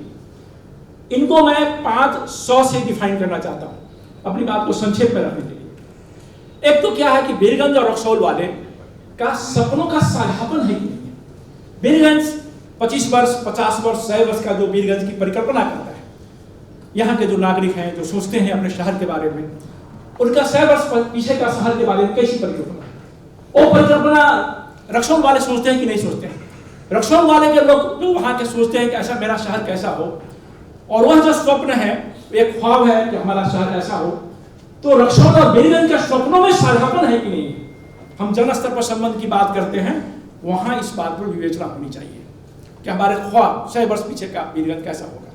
इनको मैं 500 से डिफाइन करना चाहता हूं अपनी बात को संक्षेप में रखने के लिए। एक तो क्या है कि बीरगंज और रक्सौल वाले का सपनों का साझापन है। बीरगंज 25 वर्ष, 50 वर्ष, 100 वर्ष का जो बीरगंज की परिकल्पना करता है, यहाँ के जो नागरिक हैं जो सोचते हैं अपने शहर के बारे में, उनका 100 वर्ष पीछे का शहर के बारे में कैसी परिकल्पना है, वो परिकल्पना रक्सौल वाले सोचते हैं कि नहीं सोचते हैं। रक्सौल वाले के लोग जो वहाँ के सोचते हैं कि ऐसा मेरा शहर कैसा हो, और वह जो स्वप्न है, एक ख्वाब है कि हमारा शहर ऐसा हो। तो रक्सौल और बीरगंज के स्वप्नों में साझापन है कि नहीं। हम जन स्तर पर संबंध की बात करते हैं, वहां इस बात पर विवेचना होनी चाहिए कि हमारे ख्वाब 100 वर्ष पीछे का बीरगंज कैसा होगा,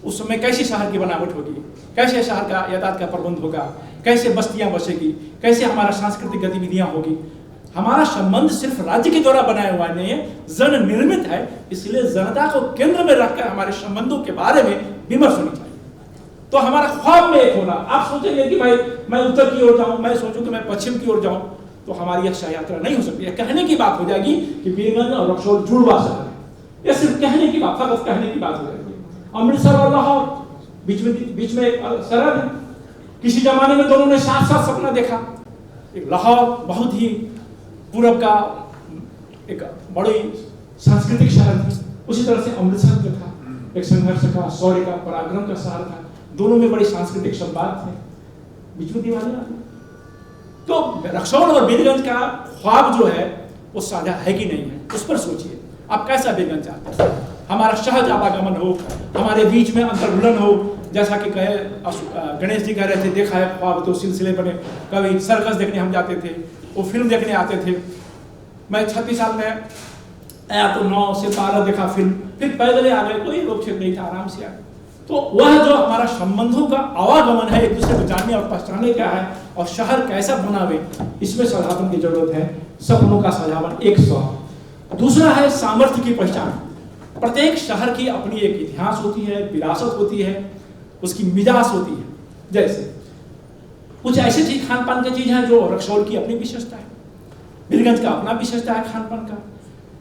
उस समय कैसी शहर की बनावट होगी, कैसे शहर का यातायात का प्रबंध होगा, कैसे बस्तियां बसेगी, कैसे हमारा सांस्कृतिक गतिविधियां होगी, हमारा संबंध सिर्फ राज्य के द्वारा बनाया हुआ नहीं है, जन निर्मित है। इसलिए जनता को केंद्र में रखकर हमारे संबंधों के बारे में विमर्श होनी चाहिए। तो हमारा ख्वाब में एक होना, आप सोचेंगे कि भाई मैं उत्तर की ओर जाऊं, मैं सोचूं कि मैं पश्चिम की ओर जाऊं, तो हमारी एक शह यात्रा नहीं हो सकती है। कहने की बात हो जाएगी कि वीरगंज और रक्सौल जुड़वा शहर है, यह सिर्फ कहने की बात, फकत कहने की बात हो जाएगी। अमृतसर और लाहौर बीच में एक सरहद है। किसी जमाने में दोनों ने साथ साथ सपना देखा। एक लाहौर बहुत ही पूरब का एक बड़ी सांस्कृतिक शहर थी, उसी तरह से अमृतसर जो था एक संघर्ष का, शौर्य का, पराक्रम का शहर था। दोनों में बड़ी सांस्कृतिक संवाद थे, बीच में दीवारें आ गई। तो रक्सौल और वीरगंज का ख्वाब जो है वो साझा है कि नहीं है, उस पर सोचिए। आप कैसा वीरगंज चाहते हैं? हमारा सहज आवागमन हो, हमारे बीच में अंतर्घुलन हो, जैसा कि कहे गणेश जी कह रहे थे, देखा है ख्वाब तो सिलसिले बने। कभी सर्कस देखने हम जाते थे, वो फिल्म देखने आते थे। मैं 36 साल में आया तो 9 से 12 देखा फिल्म, फिर पैदल आ गए, कोई रोक छेक नहीं था, आराम से आए। तो वह जो हमारा संबंधों का आवागमन है, एक दूसरे को जानने और पहचानने क्या है और शहर कैसा बनावे, इसमें साझापन की जरूरत है। सपनों का साझापन एक सौ। दूसरा है सामर्थ्य की पहचान। प्रत्येक शहर की अपनी एक इतिहास होती है, विरासत होती है, उसकी मिजाज होती है। जैसे कुछ ऐसी चीज खान पान की चीज है जो रक्सौल की अपनी विशेषता है, वीरगंज का अपना विशेषता है खान पान का।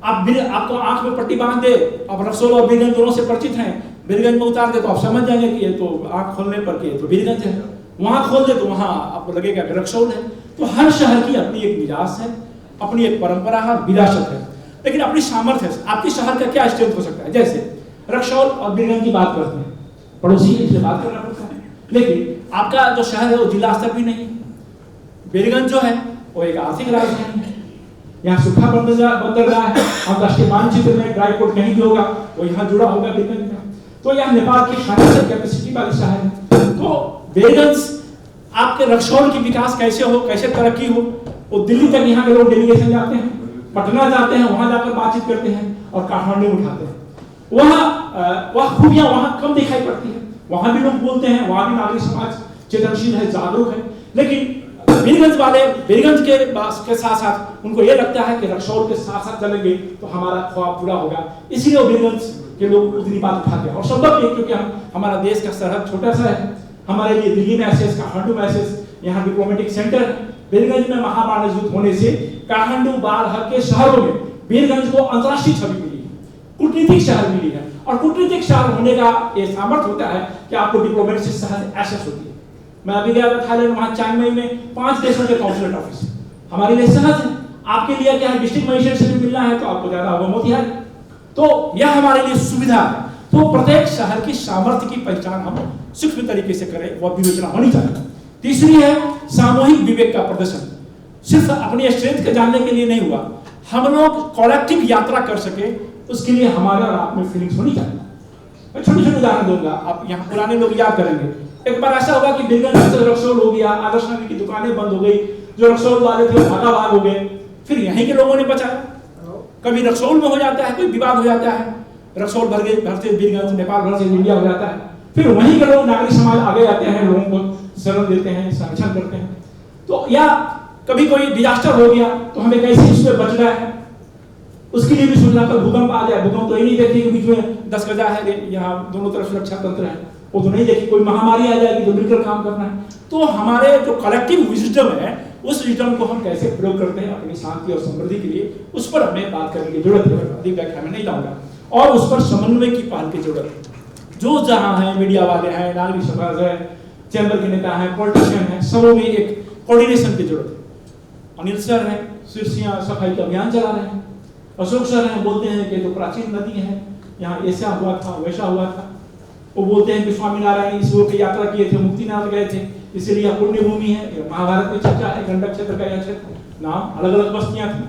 आपको आंख में पट्टी बांध दे, आप रक्सौल और वीरगंज दोनों से परिचित हैं, वीरगंज में उतार दे तो आप समझ जाएंगे कि ये तो आंख खोलने पर कि ये तो वीरगंज है, वहां खोल दे तो वहां आपको लगेगा कि रक्सौल है। तो हर शहर की अपनी एक मिजाज है, अपनी एक परंपरा है, विरासत है, लेकिन अपनी सामर्थ्य है। आपके शहर का क्या स्ट्रेंथ हो सकता है? जैसे रक्सौल और वीरगंज की बात करते हैं, पड़ोसी से बात करना पड़ता है, लेकिन आपका जो शहर है वो जिला स्तर भी नहीं है। वीरगंज जो है वो एक आर्थिक राजधानी है, यहाँ सूखा बंदरगाह है, अंतर्राष्ट्रीय मानचित्र में ड्राई पोर्ट कहीं भी होगा वो यहाँ जुड़ा होगा वीरगंज में। तो यह नेपाल की फाइनेंशियल कैपेसिटी वाली शहर है। तो वीरगंज आपके रक्सौल की विकास कैसे हो, कैसे तरक्की हो, वो दिल्ली तक यहाँ के लोग डेलीगेशन जाते हैं, पटना जाते हैं, वहां जाकर बातचीत करते हैं और काठमांडू उठाते हैं। वह खूबियां वहां कम दिखाई पड़ती है, वहां भी लोग बोलते हैं, वहां भी नागरिक समाज चेतनशील है, जागरूक है, लेकिन वीरगंज वाले वीरगंज के साथ साथ उनको ये लगता है कि रक्सौल के साथ साथ चलेंगे तो हमारा ख्वाब पूरा होगा, इसलिए वो वीरगंज के लोग उतनी बात उठाते हैं। और संभव है क्योंकि हमारा देश का सरहद छोटा सा है, हमारे लिए दिल्ली में एक्सेस, काठमांडू में एक्सेस, यहाँ डिप्लोमेटिक सेंटर है। वीरगंज में महामानव युद्ध होने से काठमांडू बाहर के शहरों में वीरगंज को अंतर्राष्ट्रीय छवि मिली है, कूटनीतिक शहर मिली है, और कूटनीतिक शहर होने का ये सामर्थ्य होता है कि आपको डिप्लोमेट से सहज एक्सेस होती है। मैं अभी गया था थाईलैंड, वहां चांग माई में 5 देशों के कॉन्सुलेट ऑफिस, हमारे लिए सहज है। आपके लिए क्या है, डिस्ट्रिक्ट मजिस्ट्रेट से भी मिलना है तो आपको ज्यादा होगा मोतिहारी, तो यह हमारे लिए सुविधा है। तो प्रत्येक शहर की सामर्थ्य की पहचान हम सूक्ष्म तरीके से करें, वह विवेचना होनी चाहिए। तीसरी है सामूहिक विवेक का प्रदर्शन। सिर्फ अपनी स्ट्रेंथ के जानने के लिए नहीं हुआ, हम लोग कलेक्टिव यात्रा कर सके, उसके लिए हमारे और आप में फीलिंग्स होनी चाहिए। मैं छोटे छोटे उदाहरण दूंगा, आप यहाँ पुराने लोग याद करेंगे। एक बार ऐसा होगा कि वीरगंज से रक्सौल हो गया, आदर्श नगर की दुकानें बंद हो गई, जो रक्सौल वाले थे भागा भाग हो गए, फिर यहीं के लोगों ने बचाया। कभी रक्सौल में हो जाता है, कोई विवाद हो जाता है, रक्सौल भर से वीरगंज, नेपाल भर से इंडिया हो जाता है, फिर वहीं के लोग नागरिक समाज आगे आते हैं, लोगों को शरण देते हैं, संरक्षण करते हैं। तो या कभी कोई डिजास्टर हो गया तो हमें कैसे इसमें बचना है, उसके लिए भी सोचना। कल भूकंप आ जाए, भूकंप तो ये नहीं देखती कि बीच में 10 गजा है, यहाँ दोनों तरफ सुरक्षा तंत्र है, वो तो नहीं देखी। कोई महामारी आ जाएगी तो मिलकर काम करना है। तो हमारे जो कलेक्टिव विजडम है, उस विजडम को हम कैसे प्रयोग करते हैं अपनी शांति और समृद्धि के लिए, उस पर हमें बात करने की जरूरत है। अधिक व्याख्या में नहीं जाऊंगा, और उस पर समन्वय की पहल की जरूरत है। जो जहां है, मीडिया वाले हैं, नागरिक समाज है, चैंबर के नेता हैं, पॉलिटिशियन हैं, सबों में एक कोऑर्डिनेशन की जरूरत है। अनिल सर हैं, शीर्षियां सफाई का अभियान चला रहे हैं, अशोक सर हैं, बोलते हैं कि जो प्राचीन नदी है यहाँ ऐसा हुआ था, वैसा हुआ था। वो बोलते हैं कि स्वामीनारायण ईश्वर की यात्रा किए थे, मुक्तिनाथ गए थे, इसलिए यह पुण्य भूमि है। महाभारत में चर्चा है, गंडक क्षेत्र का यह क्षेत्र, नाम अलग अलग बस्तियां थी,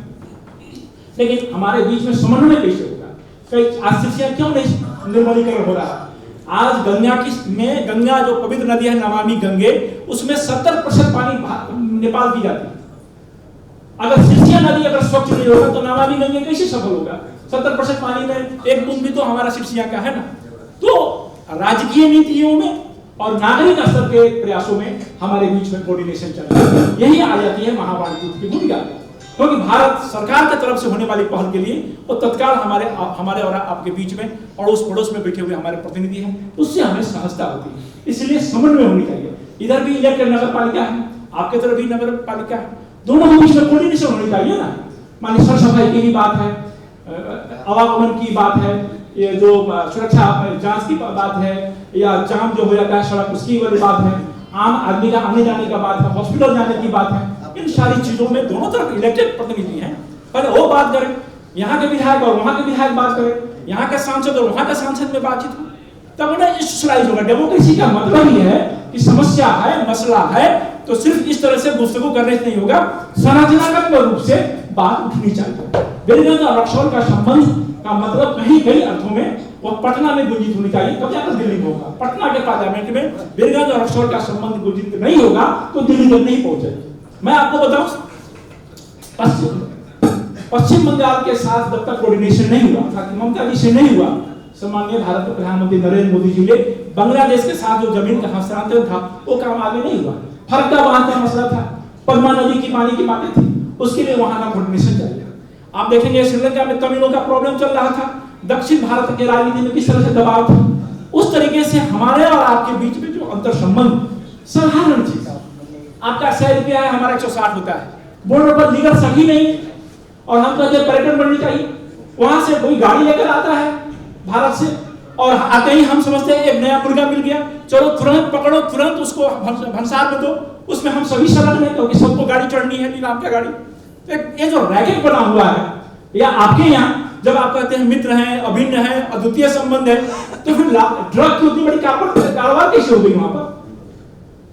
लेकिन हमारे बीच में समन्वय कैसे होगा? कई आश्चर्य क्यों नहीं निर्मलीकरण हो रहा? आज गंगा जो पवित्र नदी है, नमामि गंगे, उसमें 70% पानी नेपाल की जाती है। अगर सिरसिया नदी अगर स्वच्छ नहीं होगा तो नमामि गंगे कैसे सफल होगा? 70% पानी में एक बूंद भी तो हमारा सिरसिया का है ना। तो राजकीय नीतियों में और नागरिक स्तर के प्रयासों में हमारे बीच में कोऑर्डिनेशन चल रहा है। यही आ जाती है महाभारत युद्ध की भूमिका। क्योंकि भारत सरकार की तरफ से होने वाली पहल के लिए वो तत्काल हमारे और आपके बीच में अड़ोस पड़ोस में बैठे हुए हमारे प्रतिनिधि हैं, उससे हमें सहजता होती है। इसलिए समन्वय होनी चाहिए। इधर भी इलेक्टेड नगर पालिका है, आपके तरफ भी नगर पालिका है, दोनों के बीच में कोऑर्डिनेशन होनी चाहिए ना। मानिए सर सफाई की ही बात है, आवागमन की बात है, ये जो सुरक्षा जांच की बात है, या जाम जो हो जाता है सड़क उसकी वाली बात है, आम आदमी का आने जाने का बात है, हॉस्पिटल जाने की बात है, इन सारी चीजों में दोनों तरफ इलेक्टेड प्रतिनिधि हैं, पहले वो बात करें, यहाँ के विधायक और वहाँ के विधायक बात करें, यहाँ के सांसद और वहाँ के सांसद में बातचीत हो, तब उन्हें इंस्टीट्यूशनलाइज होगा। डेमोक्रेसी का मतलब ही है कि समस्या है, मसला है, तो सिर्फ इस तरह से गुफ्तगू करने से नहीं होगा, संरचनात्मक रूप से बात उठनी चाहिए। बेलगंज और रक्सौल का संबंध का मतलब कहीं कई अर्थों में वो पटना में गुंजित होनी चाहिए, तब जाकर दिल्ली में होगा। पटना के पार्लियामेंट में बेलगंज और रक्सौल का संबंध गुंजित नहीं होगा तो दिल्ली तक नहीं पहुंचेगी। मैं आपको बताऊं, पश्चिम बंगाल के साथ जब तक कोऑर्डिनेशन नहीं हुआ, ममता जी से नहीं हुआ, सम्माननीय भारत के प्रधानमंत्री नरेंद्र मोदी जी ने बांग्लादेश के साथ जो जमीन का हस्तांतरण था वो काम आगे नहीं हुआ। फरक्का बांध का मसला था, पद्मा नदी की पानी की बातें थी, उसके लिए वहां का कोऑर्डिनेशन चाहिए। आप देखेंगे श्रीलंका में तमिलों का प्रॉब्लम चल रहा था, दक्षिण भारत के राजनीति में किस तरह से दबाव था, उस तरीके से हमारे और आपके बीच में जो अंतर संबंध साधारण चीज, आपका 100 रुपया है, हमारा 160 होता है, बॉर्डर पर लीगल सही नहीं, और हम कहते हैं पर्यटन बढ़नी चाहिए, वहां से कोई गाड़ी लेकर आता है भारत से और आते ही हम समझते हैं एक नया मुर्गा मिल गया, चलो तुरंत पकड़ो, तुरंत उसको भंसार में दो, उसमें हम सभी शरण में, क्योंकि सबको गाड़ी चढ़नी है, नीलाम का गाड़ी। तो ये जो रैकेट बना हुआ है, या आपके यहाँ जब आप कहते हैं मित्र हैं, अभिन्न हैं, अद्वितीय संबंध है, तो फिर ड्रग की उतनी बड़ी कारोबार कैसे हो गई वहां पर?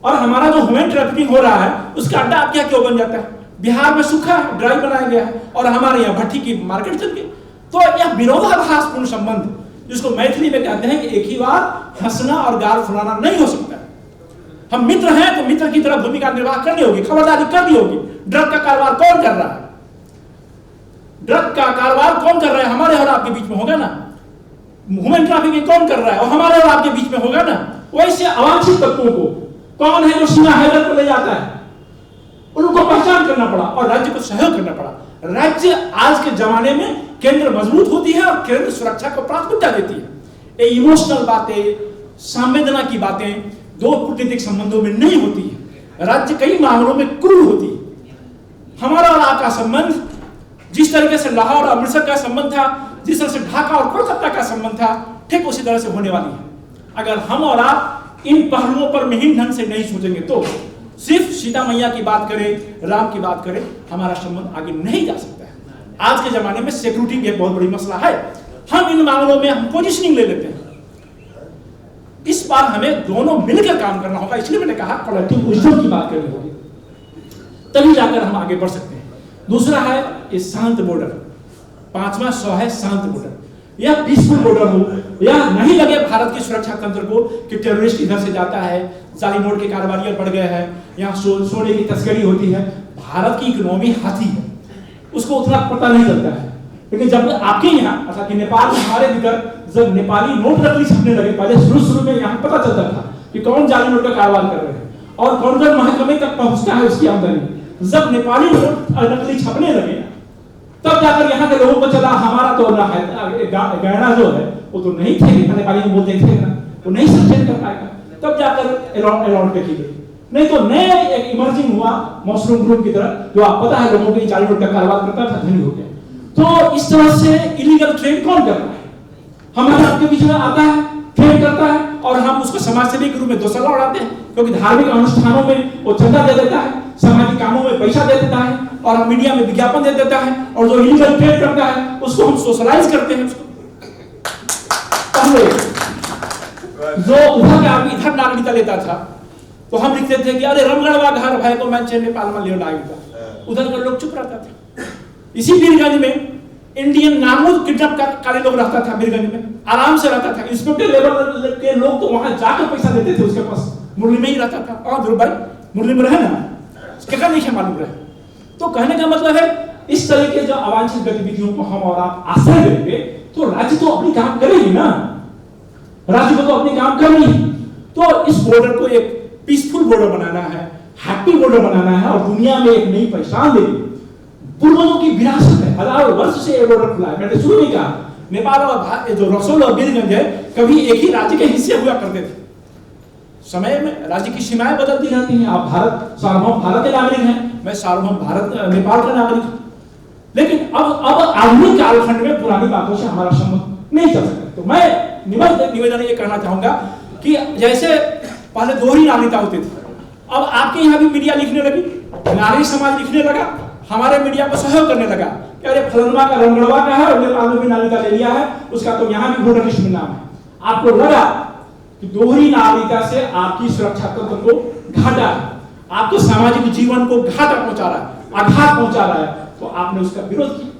और हमारा जो ह्यूमन ट्रैफिकिंग हो रहा है उसका अड्डा आप क्या क्यों बन जाता है? बिहार में सूखा ड्राइव बनाया गया है और हमारे यहाँ भट्टी की मार्केट चल गई। तो यह विरोधाभासपूर्ण संबंध, जिसको मैथिली में कहते हैं कि एक ही बार हंसना और गाल फुलाना नहीं हो सकता। हम मित्र हैं तो मित्र की तरह भूमिका निर्वाह करनी होगी, खबरदारी करनी होगी। ड्रग का कारोबार कौन कर रहा है? ड्रग का कारोबार कौन कर रहा है? हमारे और आपके बीच में होगा ना। ह्यूमन ट्रैफिकिंग कौन कर रहा है? और हमारे और आपके बीच में होगा ना। वैसे अवांछित तत्वों को कौन है जो सीना हैदर को ले जाता है, उनको पहचान करना पड़ा और राज्य को सहयोग करना पड़ा। राज्य आज के जमाने में केंद्र मजबूत होती है और केंद्र सुरक्षा को प्राथमिकता देती है। ये इमोशनल बातें, संवेदना की बातें दो कूटनीतिक संबंधों में नहीं होती है। राज्य कई मामलों में क्रूर होती है। हमारा और आपका संबंध जिस तरीके से लाहौर और अमृतसर का संबंध था, जिस तरह से ढाका और कोलकाता का संबंध था, ठीक उसी तरह से होने वाली है। अगर हम और आप इन पहलुओं पर महीन ढंग से नहीं सोचेंगे तो सिर्फ सीता मैया की बात करें, राम की बात करें, हमारा संबंध आगे नहीं जा सकता है। आज के जमाने में सिक्योरिटी एक बहुत बड़ी मसला है। हम इन मामलों में हम पोजीशनिंग ले लेते हैं। इस बार हमें दोनों मिलकर काम करना होगा। इसलिए मैंने कहा कलेक्टिव विजडम की बात करनी होगी, तभी जाकर हम आगे बढ़ सकते हैं। दूसरा है ये शांत बॉर्डर, 5वां 100 है शांत बॉर्डर। यह पीसफुल बॉर्डर हो, यह नहीं लगे भारत की सुरक्षा तंत्र को कि टेररिस्ट इधर से जाता है, जाली नोट के कारोबारी बढ़ गए हैं, यहाँ सोने की तस्करी होती है। भारत की इकोनॉमी हाथी है, उसको उतना पता नहीं चलता है। लेकिन जब आपके यहाँ अर्थात नेपाल में हमारे भीतर जब नेपाली नोट नकली छपने लगे, पहले शुरू में यहाँ पता चलता था कि कौन जाली नोट का कारोबार कर रहे हैं और कौन कौन महकमे तक पहुंचता है उसकी आमदनी। जब नेपाली नोट नकली छपने लगे तब जाकर यहाँ के लोगों को चला हमारा तो ना है गहना जो है वो तो नहीं थे, नेपाली में बोलते थे ना, वो नहीं सस्टेन कर पाएगा। तब जाकर अलाउड की गई। नहीं तो नए एक इमर्जिंग हुआ मशरूम ग्रुप की तरह, जो आप पता है लोगों के जाली नोट का कारोबार करता था, धनी हो गया। तो इस तरह से इलीगल ट्रेड कौन कर रहा है? हमारे आपके बीच में आता है, ट्रेड करता है और हम उसको समाज सेवी के रूप में दोसला उड़ाते हैं, क्योंकि धार्मिक अनुष्ठानों में वो चंदा दे देता है, सामाजिक कामों में पैसा दे देता है और मीडिया में विज्ञापन दे देता है, और जो इलीगल ट्रेड करता है उसको हम सोशलाइज करते हैं। उसको जो उधर का आदमी इधर नागरिकता लेता था तो हम लिखते थे कि अरे रमगढ़वा घर भाई को मैं नेपाल में ले आएगा, उधर का लोग चुप रहता था। इसी बीरगंज में इंडियन नामूद किडनैप करने लोग रहता था, बीरगंज में आराम से रहता था। इंस्पेक्टर लेवल के लोग तो वहां जाकर पैसा देते थे, उसके पास मुरली में ही रहता था। और ध्रुव भाई मुरली में रहे ना, क्या नहीं मालूम रहे। तो कहने का मतलब है इस तरह के जो अवांछित गतिविधियों को हम और आप आश्रय देंगे तो राज्य तो अपनी काम करेगी ना, राज्य को तो अपनी काम करनी है। तो इस बॉर्डर को एक पीसफुल बॉर्डर बनाना है, हैप्पी बॉर्डर बनाना है और दुनिया में एक नई पहचान देगी। पूर्वजों की विरासत है, हजारों वर्ष से ये बॉर्डर खुला है। मैंने शुरू में कहा नेपाल और जो रक्सौल और वीरगंज है कभी एक ही राज्य के हिस्से हुआ करते थे। समय में राज्य की सीमाएं बदलती रहती हैं। आप सार्वभौम भारत के नागरिक हैं, मैं सार्वभौम नेपाल का नागरिक हूं। लेकिन अब आधुनिक कालखंड में पुरानी बातों से हमारा संबंध नहीं चल सकता। तो मैं निवेदन ये कहना चाहूंगा कि जैसे पहले दोहरी नागरिकता होती थी, अब आपके यहाँ भी मीडिया लिखने लगी, नागरिक समाज लिखने लगा, हमारे मीडिया को सहयोग करने लगा कि अरे फलनवा का रंगड़वा का है और नेपाल में भी नागरिकता ले लिया है, उसका तो यहाँ भी वोटर लिस्ट में नाम है। आपको लगा कि दोहरी नागरिकता से आपकी सुरक्षा तंत्र को घाटा है, आपके सामाजिक जीवन को घाटा पहुंचा रहा है, आघात पहुंचा रहा है, तो आपने उसका विरोध किया।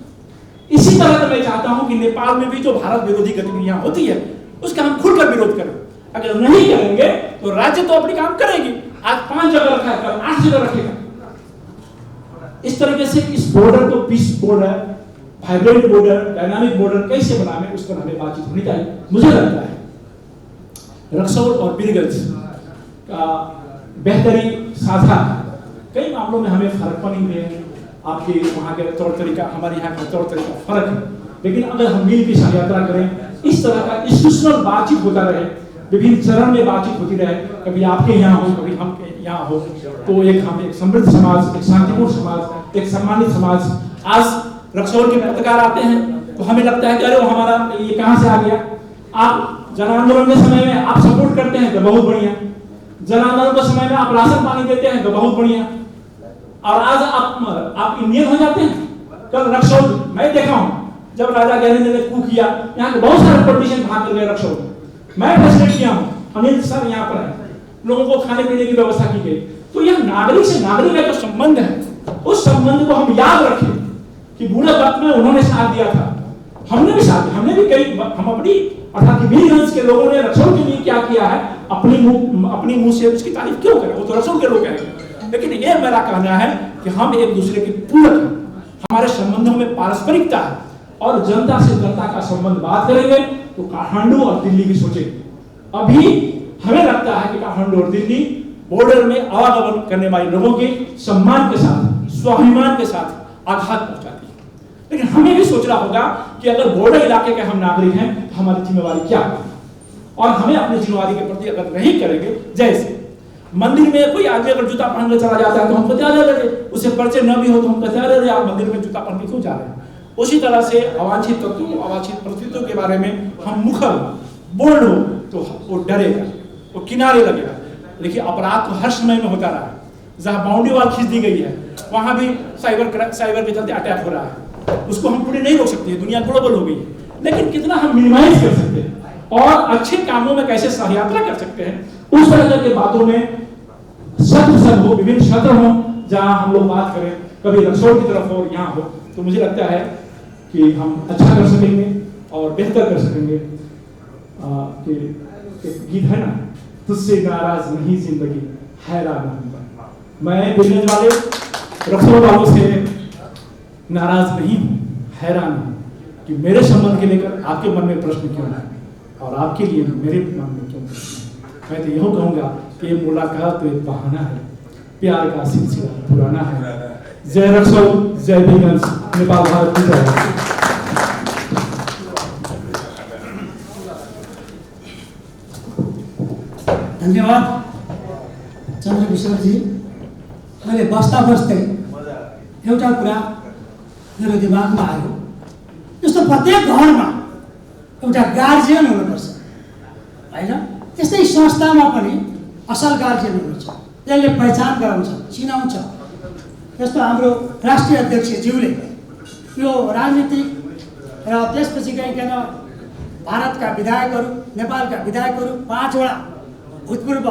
इसी तरह से मैं चाहता हूं कि नेपाल में भी जो भारत विरोधी गतिविधियां होती है उसका हम खुलकर विरोध करें। अगर नहीं करेंगे तो राज्य तो अपनी काम करेगी, आज 5 जगह रखा है, कल 8 जगह रखेगा। इस तरीके से इस बॉर्डर को peace border, vibrant border, dynamic border कैसे बनावे उस पर हमें बातचीत होनी चाहिए। मुझे लगता है रक्सौल और वीरगंज का बेहतरी साझा, कई मामलों में हमें फर्क नहीं है। आपके वहाँ के तौर तरीका, हमारे यहाँ का तौर तरीका फर्क है, लेकिन अगर हम मिल की यात्रा करें, इस तरह का इंस्टीट्यूशनल बातचीत होता रहे, विभिन्न चरण में बातचीत होती रहे, कभी आपके यहाँ हो कभी हम यहाँ हो, तो हम एक समृद्ध समाज, एक शांतिपूर्ण समाज, एक सम्मानित समाज। आज रक्सौल के पत्रकार आते हैं तो हमें लगता है कि अरे वो हमारा ये कहाँ से आ गया। आप जन आंदोलन के समय में आप सपोर्ट करते हैं तो बहुत बढ़िया, जन आंदोलन के समय में आप राशन पानी देते हैं तो बहुत बढ़िया, और आज आप इंडियन हो जाते हैं। कल रक्सौल मैं देखा हूं, जब राजा ज्ञानेंद्र ने कू किया, यहाँ के बहुत सारे पॉलिटिशियन भाग कर गए रक्सौल। मैं फैसिलिटी किया हूं, अनिल सर यहाँ पर है, लोगों को खाने पीने की व्यवस्था की गई। तो यह नागरिक से नागरिक का जो संबंध है, उस संबंध को हम याद रखें कि बुरे वक्त में उन्होंने साथ दिया था, हमने भी साथ दिया, हमने भी कई, हम अपनी अर्थात वीरगंज के लोगों ने रक्सौल के लिए क्या किया है, अपनी मुंह से उसकी तारीफ क्यों करें, वो तो रक्सौल के लोग हैं। लेकिन ये मेरा कहना है कि हम एक दूसरे के पूरक हैं, हमारे संबंधों में पारस्परिकता है, और जनता से जनता का संबंध बात करेंगे तो काठमांडू और दिल्ली भी सोचेंगे। अभी हमें लगता है कि काठमांडू और दिल्ली बॉर्डर में आवागमन करने वाले लोगों के सम्मान के साथ, स्वाभिमान के साथ आघात पहुंचाती है। लेकिन हमें भी सोचना होगा कि अगर बॉर्डर इलाके के हम नागरिक हैं तो हमारी जिम्मेवारी क्या है, और हमें अपनी जिम्मेवारी के प्रति अगर नहीं करेंगे, जैसे मंदिर में कोई आदमी अगर जूता पहन कर चला जाता है तो हम कहते अरे उसे परिचय न भी हो तो हम कहते अरे आप मंदिर में जूता पहन के क्यों जा रहे हैं। उसी तरह से अवांछित तत्वों, अवांछित परिस्थितियों के बारे में हम मुखर बोल्ड हो तो वो डरेगा, वो किनारे लगेगा। देखिए अपराध तो हर समय में होता रहा है, जहाँ बाउंड्री वॉल खींच दी गई है वहाँ भी साइबर के चलते अटैक हो रहा है, उसको हम पूरी नहीं रोक सकते हैं, दुनिया ग्लोबल हो गई है। लेकिन कितना हम मिनिमाइज कर सकते हैं और अच्छे कामों में कैसे सहयात्रा कर सकते हैं, उस तरह के बातों में सत्र हो, विभिन्न सत्र हो जहां हम लोग बात करें, कभी रक्सौल की तरफ हो, यहाँ हो, तो मुझे लगता है कि हम अच्छा कर सकेंगे और बेहतर कर सकेंगे। कि एक गीत है ना, तुझसे नाराज नहीं जिंदगी हैरान हूं मैं, वीरगंज वाले रक्सौल वालों से नाराज नहीं हूं, हैरान हूं कि मेरे संबंध के लेकर आपके मन में प्रश्न क्यों है और आपके लिए मेरे मन में क्यों प्रश्न है। मैं तो यही कहूंगा कि मुलाकात तो एक बहाना है, प्यार का सिलसिला पुराना है। जय रक्सौल, जय वीरगंज, नेपाल भारत की जय। धन्यवाद चन्द्रकिशोर जी। मैले बस्दा बस्दै एउटा कुरा मेरो दिमागमा आयो, जस्तो प्रत्येक घरमा एउटा गार्जियन हुनुपर्छ होइन, त्यस्तै संस्थामा पनि असल गार्जियन हुनुहुन्छ, त्यसले पहिचान गराउँछ, चिनाउँछ। जस्तो हाम्रो राष्ट्रिय अध्यक्षज्यूले यो राजनीतिक र त्यसपछि गइकन भारतका विधायकहरू, नेपालका विधायकहरू, 5 वटा भूतपूर्व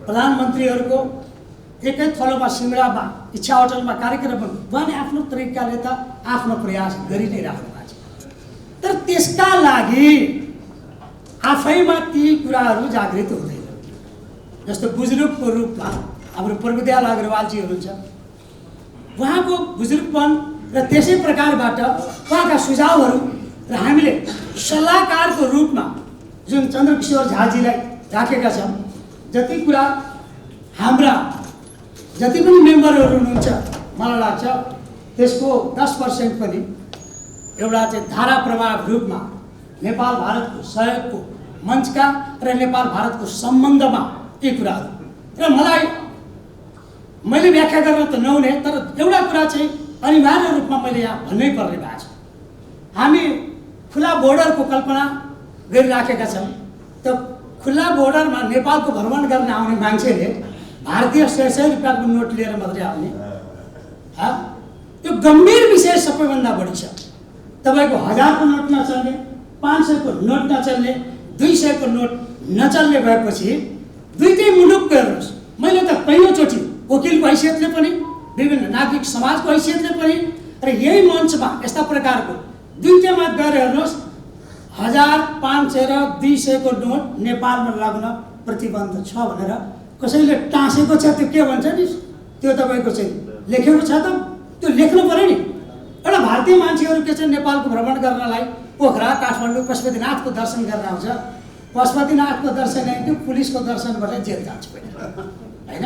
प्रधानमन्त्रीहरूको एकै थलोमा सिमरामा इच्छा होटलमा कार्यक्रम, उहाँले आफ्नो तरिकाले त आफ्नो प्रयास गरि नै राख्नु भएको छ। तर त्यसका लागि आफैमा ती कुराहरू जागृत हुँदैन। जस्तो बुजुर्गको रूपमा हाम्रो प्रविद्याल अग्रवालजी हुनुहुन्छ, उहाँको बुजुर्गपन र त्यसै प्रकारबाट उहाँका सुझावहरू र हामीले सल्लाहकारको रूपमा जुन चन्द्रकिशोर झाजीलाई राखेका छौँ, जति कुरा हाम्रा जति पनि मेम्बरहरू हुनुहुन्छ मलाई लाग्छ त्यसको 10% पनि एउटा चाहिँ धारा प्रवाह रूपमा नेपाल भारतको सहयोगको मञ्चका र नेपाल भारतको सम्बन्धमा यी कुराहरू र मैले व्याख्या गर्न त नहुने, तर एउटा कुरा चाहिँ अनिवार्य रूपमा मैले यहाँ भन्नै पर्ने भएको छ। हामी खुला बोर्डरको कल्पना गरिराखेका छौँ। त खुला बोर्डरमा नेपालको भ्रमण गर्न आउने मान्छेले भारतीय 100 रुपियाँको नोट लिएर मात्रै आउने? यो गम्भीर विषय सबैभन्दा बढी छ। तपाईँको 1000 को नोट नचल्ने, 500 को नोट नचल्ने, 200 को नोट नचल्ने भएपछि दुईटै मुलुक हेर्नुहोस्। मैले त कैयौँचोटि वकिलको हैसियतले पनि, विभिन्न नागरिक समाजको हैसियतले पनि र यही मञ्चमा यस्ता प्रकारको दुईटैमा गएर हेर्नुहोस्, 1000, 500 र 200 को नोट नेपालमा लाग्न प्रतिबन्ध छ भनेर कसैले टाँसेको छ। त्यो के भन्छ नि, त्यो तपाईँको चाहिँ लेखेको छ त, त्यो लेख्नु पर्यो नि। एउटा भारतीय मान्छेहरू के चाहिँ नेपालको भ्रमण गर्नलाई पोखरा, काठमाडौँ, पशुपतिनाथको दर्शन गर्न आउँछ। पशुपतिनाथको दर्शन होइन, त्यो पुलिसको दर्शनबाट जेल जान्छ होइन।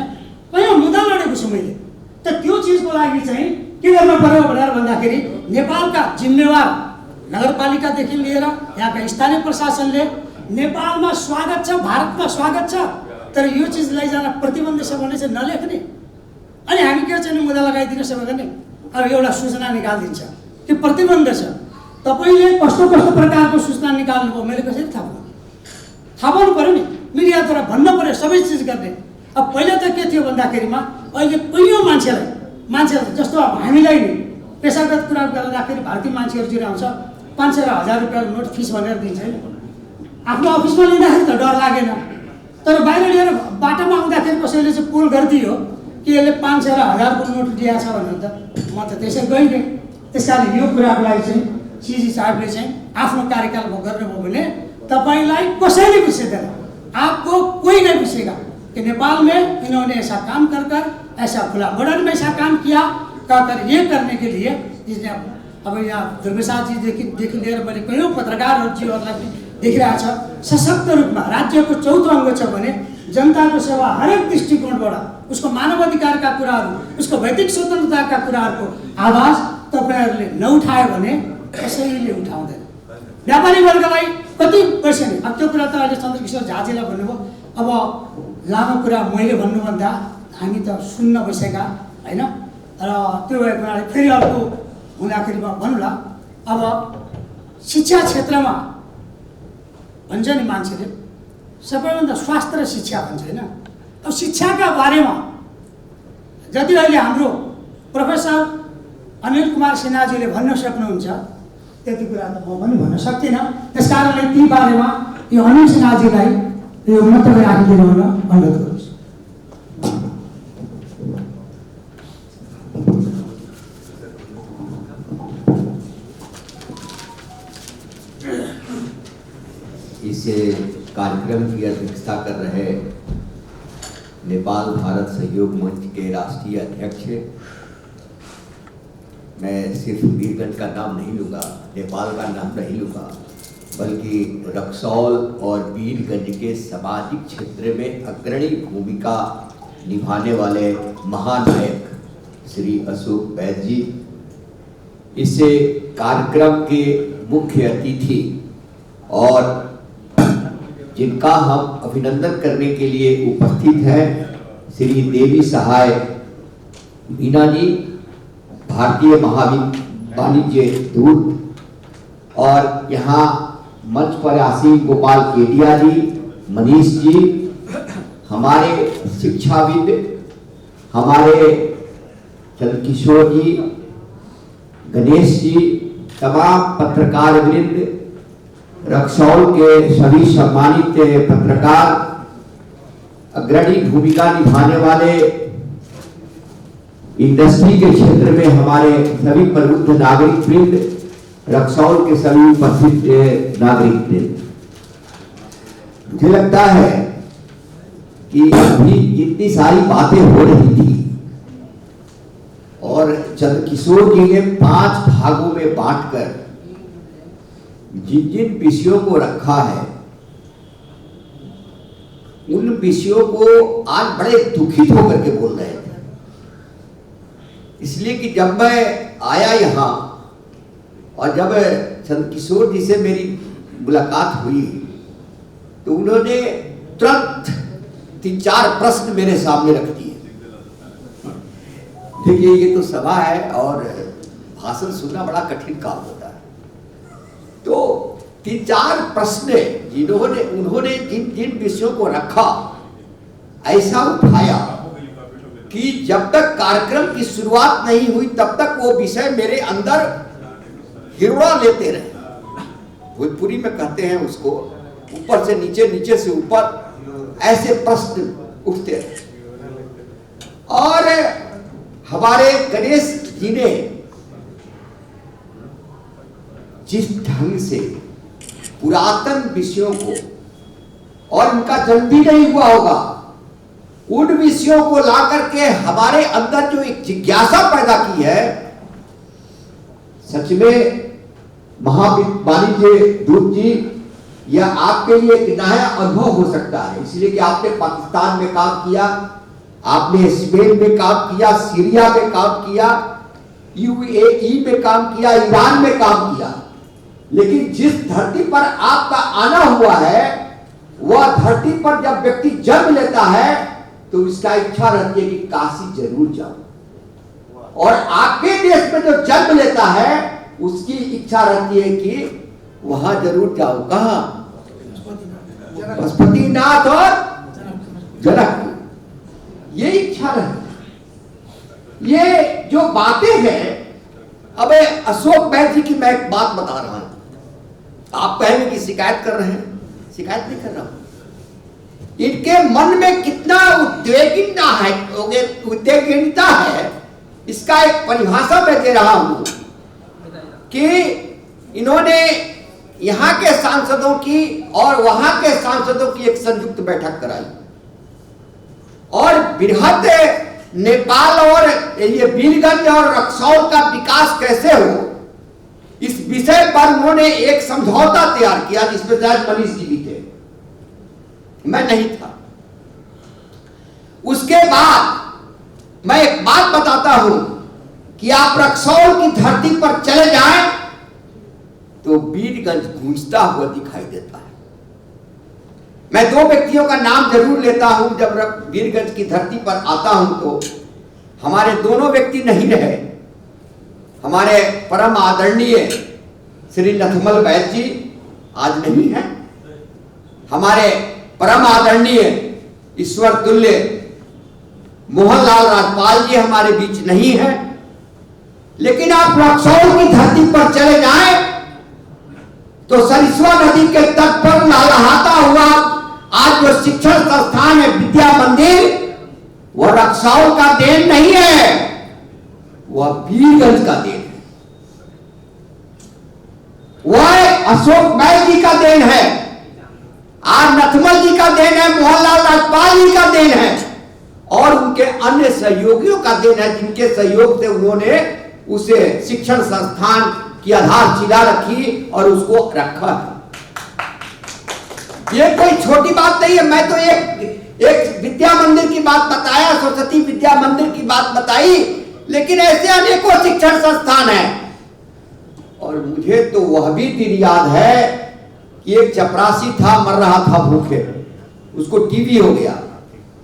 कहीँ मुद्दा लडेको छु मैले। त त्यो चिजको लागि चाहिँ के गर्नु पर्यो भनेर भन्दाखेरि नेपालका जिम्मेवार नगरपालिकादेखि लिएर यहाँका स्थानीय प्रशासनले नेपालमा स्वागत छ, भारतमा स्वागत छ, तर यो चिज लैजान प्रतिबन्ध छ भने चाहिँ नलेख्ने। अनि हामी के चाहिँ मुद्दा लगाइदिनु सक्यो भने अब एउटा सूचना निकालिदिन्छ कि प्रतिबन्ध छ। तपाईँले कस्तो कस्तो प्रकारको सूचना निकाल्नुभयो मैले कसरी थाहा पाउनु पर्यो नि, मिडियाद्वारा भन्नु पर्यो सबै चिज गर्ने। अब पहिला त के थियो भन्दाखेरिमा अहिले कैयौँ मान्छेलाई जस्तो अब हामीलाई नि पेसागत कुरा गर्दाखेरि भारतीय मान्छेहरू जुन आउँछ 500 र 1000 रुपियाँको नोट फिस भनेर दिन्छ होइन। आफ्नो अफिसमा लिँदाखेरि त डर लागेन, तर बाहिर लिएर बाटोमा आउँदाखेरि कसैले चाहिँ पोल गरिदियो कि यसले 500 र 1000 को नोट दिएको छ भनेर त म त त्यसै गइनँ। त्यस कारण यो कुराको लागि चाहिँ सिजी साहबले चाहिँ आफ्नो कार्यकालमा गर्नुभयो भने तपाईँलाई कसैले बिर्सिँदैन, आपको कोई नहीं पूछेगा कि नेपाल में इन्होंने ऐसा काम कर ऐसा खुला बॉर्डर में ऐसा काम किया कर ये करने के लिए जिसने अब यहाँ दुर्वेशाह जी देखि लिएर मैले कयौँ पत्रकारजीहरूलाई देखिरहेको छ। सशक्त रूपमा राज्यको चौथो अङ्ग छ भने जनताको सेवा हरेक दृष्टिकोणबाट उसको मानवाधिकारका कुराहरू, उसको भौतिक स्वतन्त्रताका कुराहरूको आवाज तपाईँहरूले नउठायो भने कसैले उठाउँदैन। व्यापारी वर्गलाई कति पैसा नि, अब त्यो कुरा त अहिले चन्द्रकिशोर झाजीलाई भन्नुभयो। अब लामो कुरा मैले भन्नुभन्दा हामी त सुन्न बसेका होइन। र त्यो भएको हुनाले फेरि अर्को हुँदाखेरिमा भन्नुला। अब शिक्षा क्षेत्रमा भन्छ नि मान्छेले सबैभन्दा स्वास्थ्य र शिक्षा भन्छ होइन। अब शिक्षाका बारेमा जति अहिले हाम्रो प्रोफेसर अनिल कुमार सिन्हाजीले भन्न सक्नुहुन्छ त्यति कुरा त म पनि भन्न सक्दिनँ। त्यस कारणले ती बारेमा यो अनिल सिन्हाजीलाई यो मन्तव्य राखिदिनु हुन अनुरोध गर्छु। इस कार्यक्रम की अध्यक्षता कर रहे नेपाल भारत सहयोग मंच के राष्ट्रीय अध्यक्ष, मैं सिर्फ वीरगंज का नाम नहीं लूँगा, नेपाल का नाम नहीं लूँगा, बल्कि रक्सौल और वीरगंज के सामाजिक क्षेत्र में अग्रणी भूमिका निभाने वाले महानायक श्री अशोक बैद जी, इस कार्यक्रम के मुख्य अतिथि और जिनका हम अभिनंदन करने के लिए उपस्थित हैं श्री देवी सहाय मीना जी, भारतीय महावाणिज्य दूत, और यहाँ मंच पर आसीन गोपाल केडिया जी, मनीष जी, हमारे शिक्षाविद, हमारे चंद्रकिशोर जी, गणेश जी, तमाम पत्रकार वृंद, रक्सौल के सभी सम्मानित पत्रकार, अग्रणी भूमिका निभाने वाले इंडस्ट्री के क्षेत्र में हमारे सभी प्रबुद्ध नागरिक वृंद, रक्सौल के सभी उपस्थित नागरिक वृंद, मुझे लगता है कि अभी जितनी सारी बातें हो रही थी और चंद्रकिशोर जी ने 5 भागों में बांटकर जिन जिन विषयों को रखा है उन विषयों को आज बड़े दुखित होकर के बोल रहे थे। इसलिए कि जब मैं आया यहाँ और जब चंद्रकिशोर जी से मेरी मुलाकात हुई तो उन्होंने तुरंत 3-4 प्रश्न मेरे सामने रख दिए। देखिए ये तो सभा है और भाषण सुनना बड़ा कठिन काम होता है, तो 3-4 प्रश्न उन्होंने जिन जिन विषयों को रखा ऐसा उठाया कि जब तक कार्यक्रम की शुरुआत नहीं हुई तब तक वो विषय मेरे अंदर हिरोड़ा लेते रहे। भोजपुरी में कहते हैं उसको, ऊपर से नीचे, नीचे से ऊपर, ऐसे प्रश्न उठते रहे। और हमारे गणेश जी ने जिस ढंग से पुरातन विषयों को, और इनका जन्म भी नहीं हुआ होगा, उन विषयों को ला करके हमारे अंदर जो एक जिज्ञासा पैदा की है, सच में महावाणिज्य दूत जी, यह आपके लिए एक नया अनुभव हो सकता है, इसलिए कि आपने पाकिस्तान में काम किया, आपने स्पेन में काम किया, सीरिया में काम किया, यूएई में काम किया, ईरान में काम किया, लेकिन जिस धरती पर आपका आना हुआ है वह धरती पर जब व्यक्ति जन्म लेता है तो इसका इच्छा रहती है कि काशी जरूर जाऊं, और आपके देश में जो जन्म लेता है उसकी इच्छा रहती है कि वहां जरूर जाऊं। कहां? पशुपतिनाथ और जनकपुर, ये इच्छा रहती है। ये जो बातें हैं, अब अशोक बैद जी की मैं एक बात बता रहा हूं, आप कहेंगे कि शिकायत कर रहे हैं, शिकायत नहीं कर रहा हूं, इनके मन में कितना उद्वेगीनता है इसका एक परिभाषा मैं दे रहा हूं कि इन्होंने यहां के सांसदों की और वहां के सांसदों की एक संयुक्त बैठक कराई और बृहद नेपाल और ये वीरगंज और रक्सौल का विकास कैसे हो, इस विषय पर उन्होंने एक समझौता तैयार किया जिसमें शायद मनीष जी भी थे, मैं नहीं था। उसके बाद मैं एक बात बताता हूं कि आप रक्सौल की धरती पर चले जाएं तो वीरगंज गूंजता हुआ दिखाई देता है। मैं 2 व्यक्तियों का नाम जरूर लेता हूं, जब वीरगंज की धरती पर आता हूं तो हमारे दोनों व्यक्ति नहीं रहे, हमारे परम आदरणीय श्री लक्ष्मण वैद जी आज नहीं है, हमारे परम आदरणीय ईश्वर तुल्य मोहनलाल राजपाल जी हमारे बीच नहीं है, लेकिन आप रक्सौल की धरती पर चले जाएं तो सरिस्वा नदी के तट पर लहलहाता हुआ आज जो शिक्षण संस्थान है विद्या मंदिर, वह रक्सौल का देन नहीं है, वह वीरगंज का देन है, वह अशोक बैद जी का देन है, आज नथमल जी का देन है, मोहनलाल राजपाल जी का देन है और उनके अन्य सहयोगियों का देन है, जिनके सहयोग से उन्होंने उसे शिक्षण संस्थान की आधारशिला रखी और उसको रखा है। ये कोई छोटी बात नहीं है। मैं तो एक विद्या मंदिर की बात बताया, सरस्वती विद्या मंदिर की बात बताई, लेकिन ऐसे अनेकों शिक्षण संस्थान हैं। और मुझे तो वह भी दिन याद है कि एक चपरासी था, मर रहा था भूखे, उसको टीबी हो गया,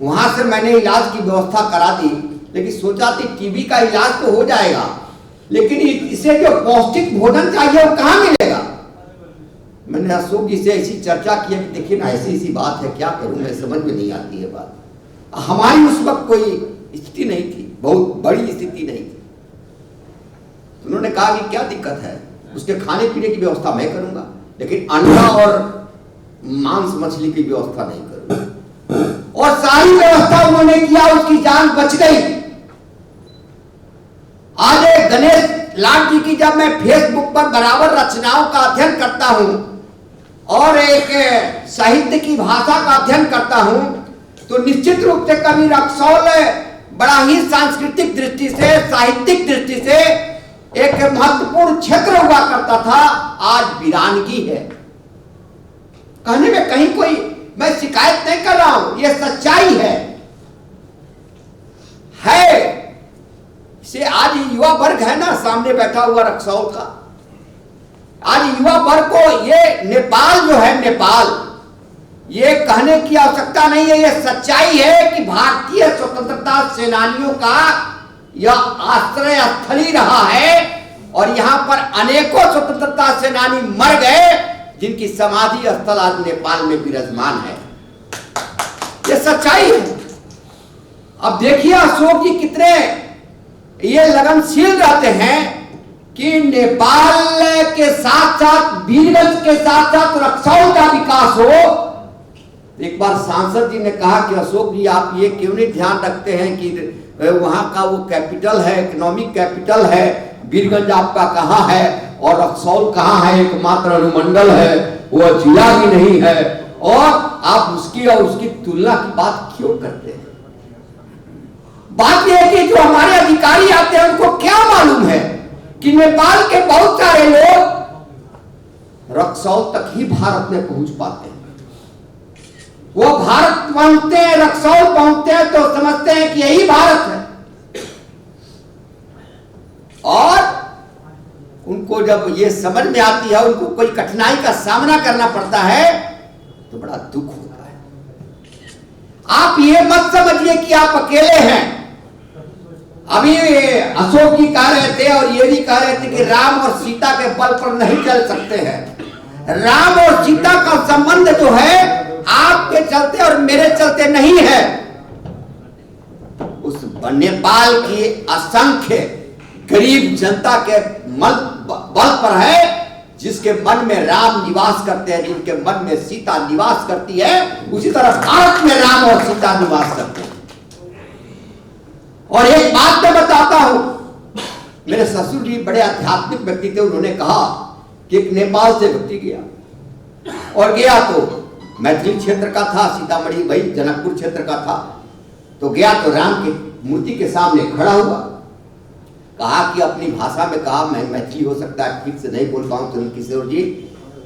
वहां से मैंने इलाज की व्यवस्था करा दी, लेकिन सोचा थी टीबी का इलाज तो हो जाएगा, लेकिन इसे जो पौष्टिक भोजन चाहिए वो कहां मिलेगा। मैंने अशोक जी से ऐसी चर्चा की कि देखिए ना ऐसी ऐसी बात है, क्या करूं मैं, समझ में नहीं आती है बात। हमारी उस वक्त कोई स्थिति नहीं थी, बहुत बड़ी स्थिति नहीं थी। उन्होंने कहा कि क्या दिक्कत है, उसके खाने पीने की व्यवस्था मैं करूंगा, लेकिन अंडा और मांस मछली की व्यवस्था नहीं करूंगा। और सारी व्यवस्था उन्होंने किया, उसकी जान बच गई। आज गणेश लाल जी की जब मैं फेसबुक पर बराबर रचनाओं का अध्ययन करता हूं और एक साहित्य की भाषा का अध्ययन करता हूं, तो निश्चित रूप से कभी रक्सौल बड़ा ही सांस्कृतिक दृष्टि से, साहित्यिक दृष्टि से एक महत्वपूर्ण क्षेत्र हुआ करता था, आज वीरानगी है। कहने में कहीं कोई मैं शिकायत नहीं कर रहा हूं, यह सच्चाई है। से आज युवा युवा वर्ग है ना सामने बैठा हुआ रक्सौल का, आज युवा वर्ग को ये नेपाल जो है, नेपाल, ये कहने की आवश्यकता नहीं है, ये सच्चाई है कि भारतीय स्वतंत्रता सेनानियों का यह आश्रय स्थली रहा है और यहां पर अनेकों स्वतंत्रता सेनानी मर गए जिनकी समाधि स्थल आज नेपाल में विराजमान है। ये सच्चाई है। अब देखिए अशोक जी कितने ये लगनशील रहते हैं कि नेपाल के साथ साथ वीरगंज के साथ साथ रक्सौल का विकास हो। एक बार सांसद जी ने कहा कि अशोक जी आप ये क्यों नहीं ध्यान रखते हैं कि वहां का वो कैपिटल है, इकोनॉमिक कैपिटल है, वीरगंज आपका कहाँ है और रक्सौल कहाँ है, एकमात्र अनुमंडल है, वो जिला भी नहीं है, और आप उसकी और उसकी तुलना की बात क्यों करते हैं? बात यह है कि जो हमारे अधिकारी आते हैं उनको क्या मालूम है कि नेपाल के बहुत सारे लोग रक्सौल तक ही भारत में पहुंच पाते हैं। वो भारत पहुंचते हैं, रक्सौल पहुंचते हैं तो समझते हैं कि यही भारत है, और उनको जब ये समझ में आती है, उनको कोई कठिनाई का सामना करना पड़ता है तो बड़ा दुख होता है। आप ये मत समझिए कि आप अकेले हैं। अभी अशोक जी कह रहे थे और ये भी कह रहे थे कि राम और सीता के बल पर नहीं चल सकते हैं। राम और सीता का संबंध जो है आपके चलते और मेरे चलते नहीं है, उस नेपाल की असंख्य गरीब जनता के बल पर है, जिसके मन में राम निवास करते हैं, जिनके मन में सीता निवास करती है, उसी तरह भारत में राम और सीता निवास करते हैं। और एक बात मैं बताता हूं, मेरे ससुर जी बड़े आध्यात्मिक व्यक्ति थे। उन्होंने कहा कि एक नेपाल से व्यक्ति गया और गया तो मैथिली क्षेत्र का था, सीतामढ़ी भाई जनकपुर क्षेत्र का था, तो गया तो राम की मूर्ति के सामने खड़ा हुआ, कहा कि अपनी भाषा में कहा, मैं मैथिली हो सकता है ठीक से नहीं बोल पाऊं तो किशोर जी,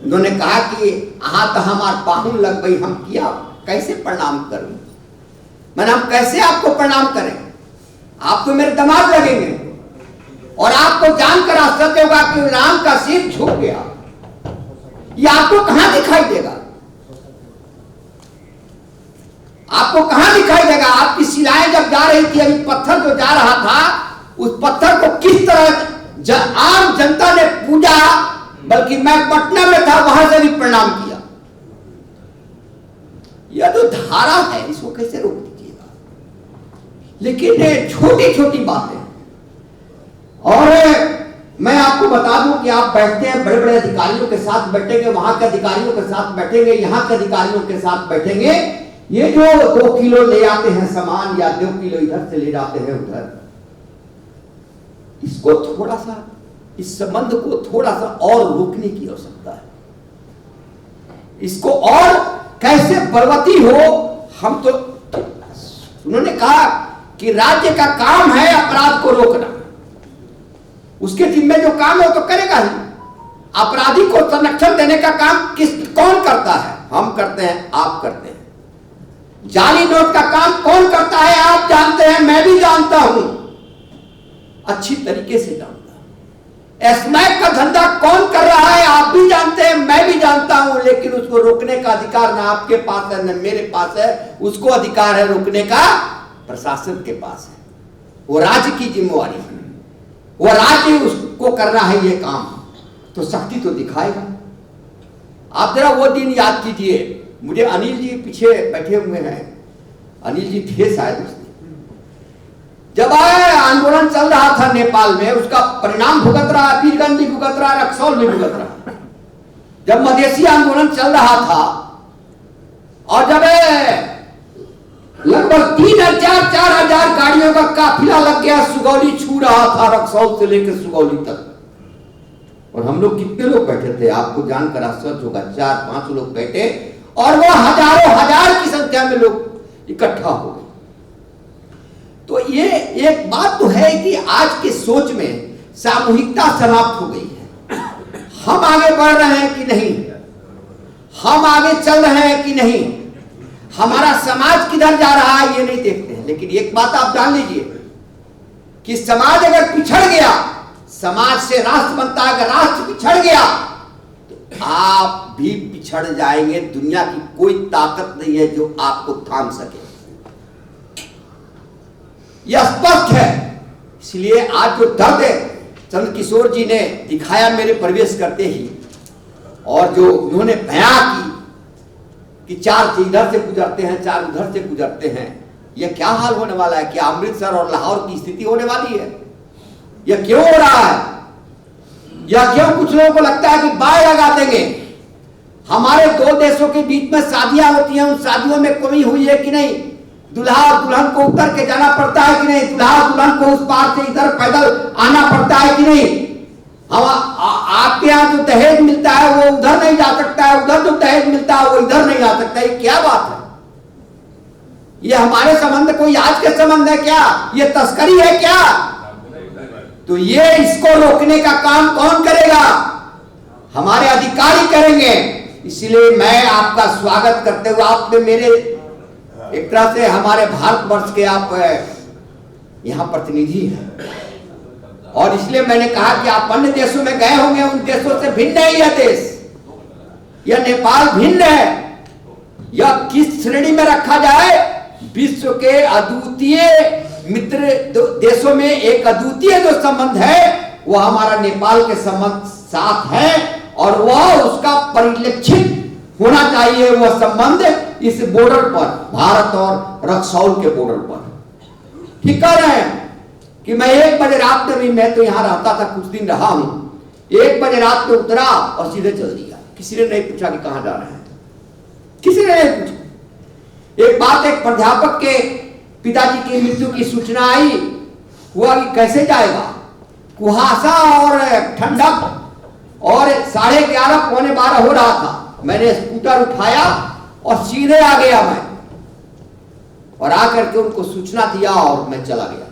उन्होंने कहा कि हाँ तो हमार पाहुन लग गई, हम किया कैसे प्रणाम करूं, मैंने हम कैसे आपको प्रणाम करें, आप तो मेरे दामाद लगेंगे, और आपको जानकर आश्चर्य होगा कि राम का सिर झुक गया। ये आपको कहां दिखाई देगा? आपको कहां दिखाई देगा? आपकी शिलाएं जब जा रही थी, अभी पत्थर जो जा रहा था, उस पत्थर को किस तरह आम जनता ने पूजा, बल्कि मैं पटना में था वहां से भी प्रणाम किया। यह तो धारा है, इसको कैसे रोक दीजिएगा? लेकिन छोटी छोटी बातें, और मैं आपको बता दूं कि आप बैठते हैं बड़े बड़े अधिकारियों के साथ बैठेंगे, वहां के अधिकारियों के साथ बैठेंगे, यहां के अधिकारियों के साथ बैठेंगे, ये जो 2 किलो ले आते हैं सामान या 2 किलो इधर से ले जाते हैं उधर, इसको थोड़ा सा, इस संबंध को थोड़ा सा और रोकने की आवश्यकता है। इसको और कैसे बलवती हो, हम तो, उन्होंने कहा कि राज्य का काम है अपराध को रोकना, उसके जिम्मे जो काम है वो तो करेगा ही। अपराधी को संरक्षण देने का काम कौन करता है? हम करते हैं, आप करते हैं। जाली नोट का काम कौन करता है? आप जानते हैं, मैं भी जानता हूं, अच्छी तरीके से जानता हूं। स्मैक का धंधा कौन कर रहा है? आप भी जानते हैं, मैं भी जानता हूं, लेकिन उसको रोकने का अधिकार ना आपके पास है ना मेरे पास है। उसको अधिकार है रोकने का प्रशासन के पास है, वो राज्य की जिम्मेवारी है, वो राज्य उसको करना है ये काम, तो सख्ती तो दिखाएगा। आप जरा वो दिन याद कीजिए, मुझे अनिल जी पीछे बैठे हुए हैं, अनिल जी थे शायद उस दिन, जब आंदोलन चल रहा था नेपाल में, उसका परिणाम भुगत रहा, वीरगंज भी भुगत रहा, रक्सौल भी भुगत रहा। जब मधेसी आंदोलन चल रहा था और जब लगभग 3,000-4,000 गाड़ियों का काफिला लग गया, सुगौली छू रहा था, रक्सौल से लेकर सुगौली तक, और हम लोग कितने लोग बैठे थे आपको जानकर आश्चर्य होगा, 4-5 लोग बैठे, और वो हजारों हजार की संख्या में लोग इकट्ठा हो गए। तो ये एक बात तो है कि आज के सोच में सामूहिकता समाप्त हो गई है। हम आगे बढ़ रहे हैं कि नहीं, हम आगे चल रहे हैं कि नहीं, हमारा समाज किधर जा रहा है ये नहीं देखते हैं। लेकिन एक बात आप जान लीजिए, कि समाज अगर पिछड़ गया, समाज से राष्ट्र बनता है, अगर राष्ट्र पिछड़ गया तो आप भी पिछड़ जाएंगे। दुनिया की कोई ताकत नहीं है जो आपको थाम सके, यह स्पष्ट है। इसलिए आज जो दर्द चंद्रकिशोर जी ने दिखाया मेरे प्रवेश करते ही, और जो उन्होंने बयां की कि 4 इधर से गुजरते हैं, 4 उधर से गुजरते हैं, यह क्या हाल होने वाला है? क्या अमृतसर और लाहौर की स्थिति होने वाली है? यह क्यों हो रहा है? यह क्यों कुछ लोगों को लगता है कि बाढ़ लगा देंगे? हमारे 2 देशों के बीच में शादियां होती हैं, उन शादियों में कमी हुई है कि नहीं? दुल्हा और दुल्हन को उतर के जाना पड़ता है कि नहीं? दुल्हा और दुल्हन को उस पार से इधर पैदल आना पड़ता है कि नहीं? हम आपके यहाँ जो दहेज मिलता है वो उधर नहीं जा सकता है, उधर जो दहेज मिलता है वो इधर नहीं आ सकता है। ये क्या बात है? ये हमारे संबंध कोई आज के संबंध है क्या? ये तस्करी है क्या? तो ये इसको रोकने का काम कौन करेगा? हमारे अधिकारी करेंगे। इसलिए मैं आपका स्वागत करते हुए, आपने मेरे एक तरह से हमारे भारतवर्ष के आप यहां प्रतिनिधि हैं, और इसलिए मैंने कहा कि आप अन्य देशों में गए होंगे, उन देशों से भिन्न है यह देश, यह नेपाल भिन्न है। यह किस श्रेणी में रखा जाए? विश्व के अद्वितीय मित्र देशों में एक अद्वितीय जो संबंध है वो हमारा नेपाल के संबंध साथ है, और वह उसका परिलक्षित होना चाहिए वह संबंध इस बॉर्डर पर, भारत और रक्सौल के बॉर्डर पर। ठीक कह रहे हैं कि मैं 1 बजे रात में भी, मैं तो यहां रहता था, कुछ दिन रहा हूं, 1 बजे रात में उतरा और सीधे चल दिया। किसी ने नहीं पूछा कि कहां जा रहे हैं, किसी ने नहीं पूछा। एक बात, एक प्राध्यापक के पिताजी की मृत्यु की सूचना आई, हुआ कि कैसे जाएगा, कुहासा और ठंडक, और 11:30 पौने 12 हो रहा था। मैंने स्कूटर उठाया और सीधे आ गया मैं, और आकर के उनको सूचना दिया और मैं चला गया।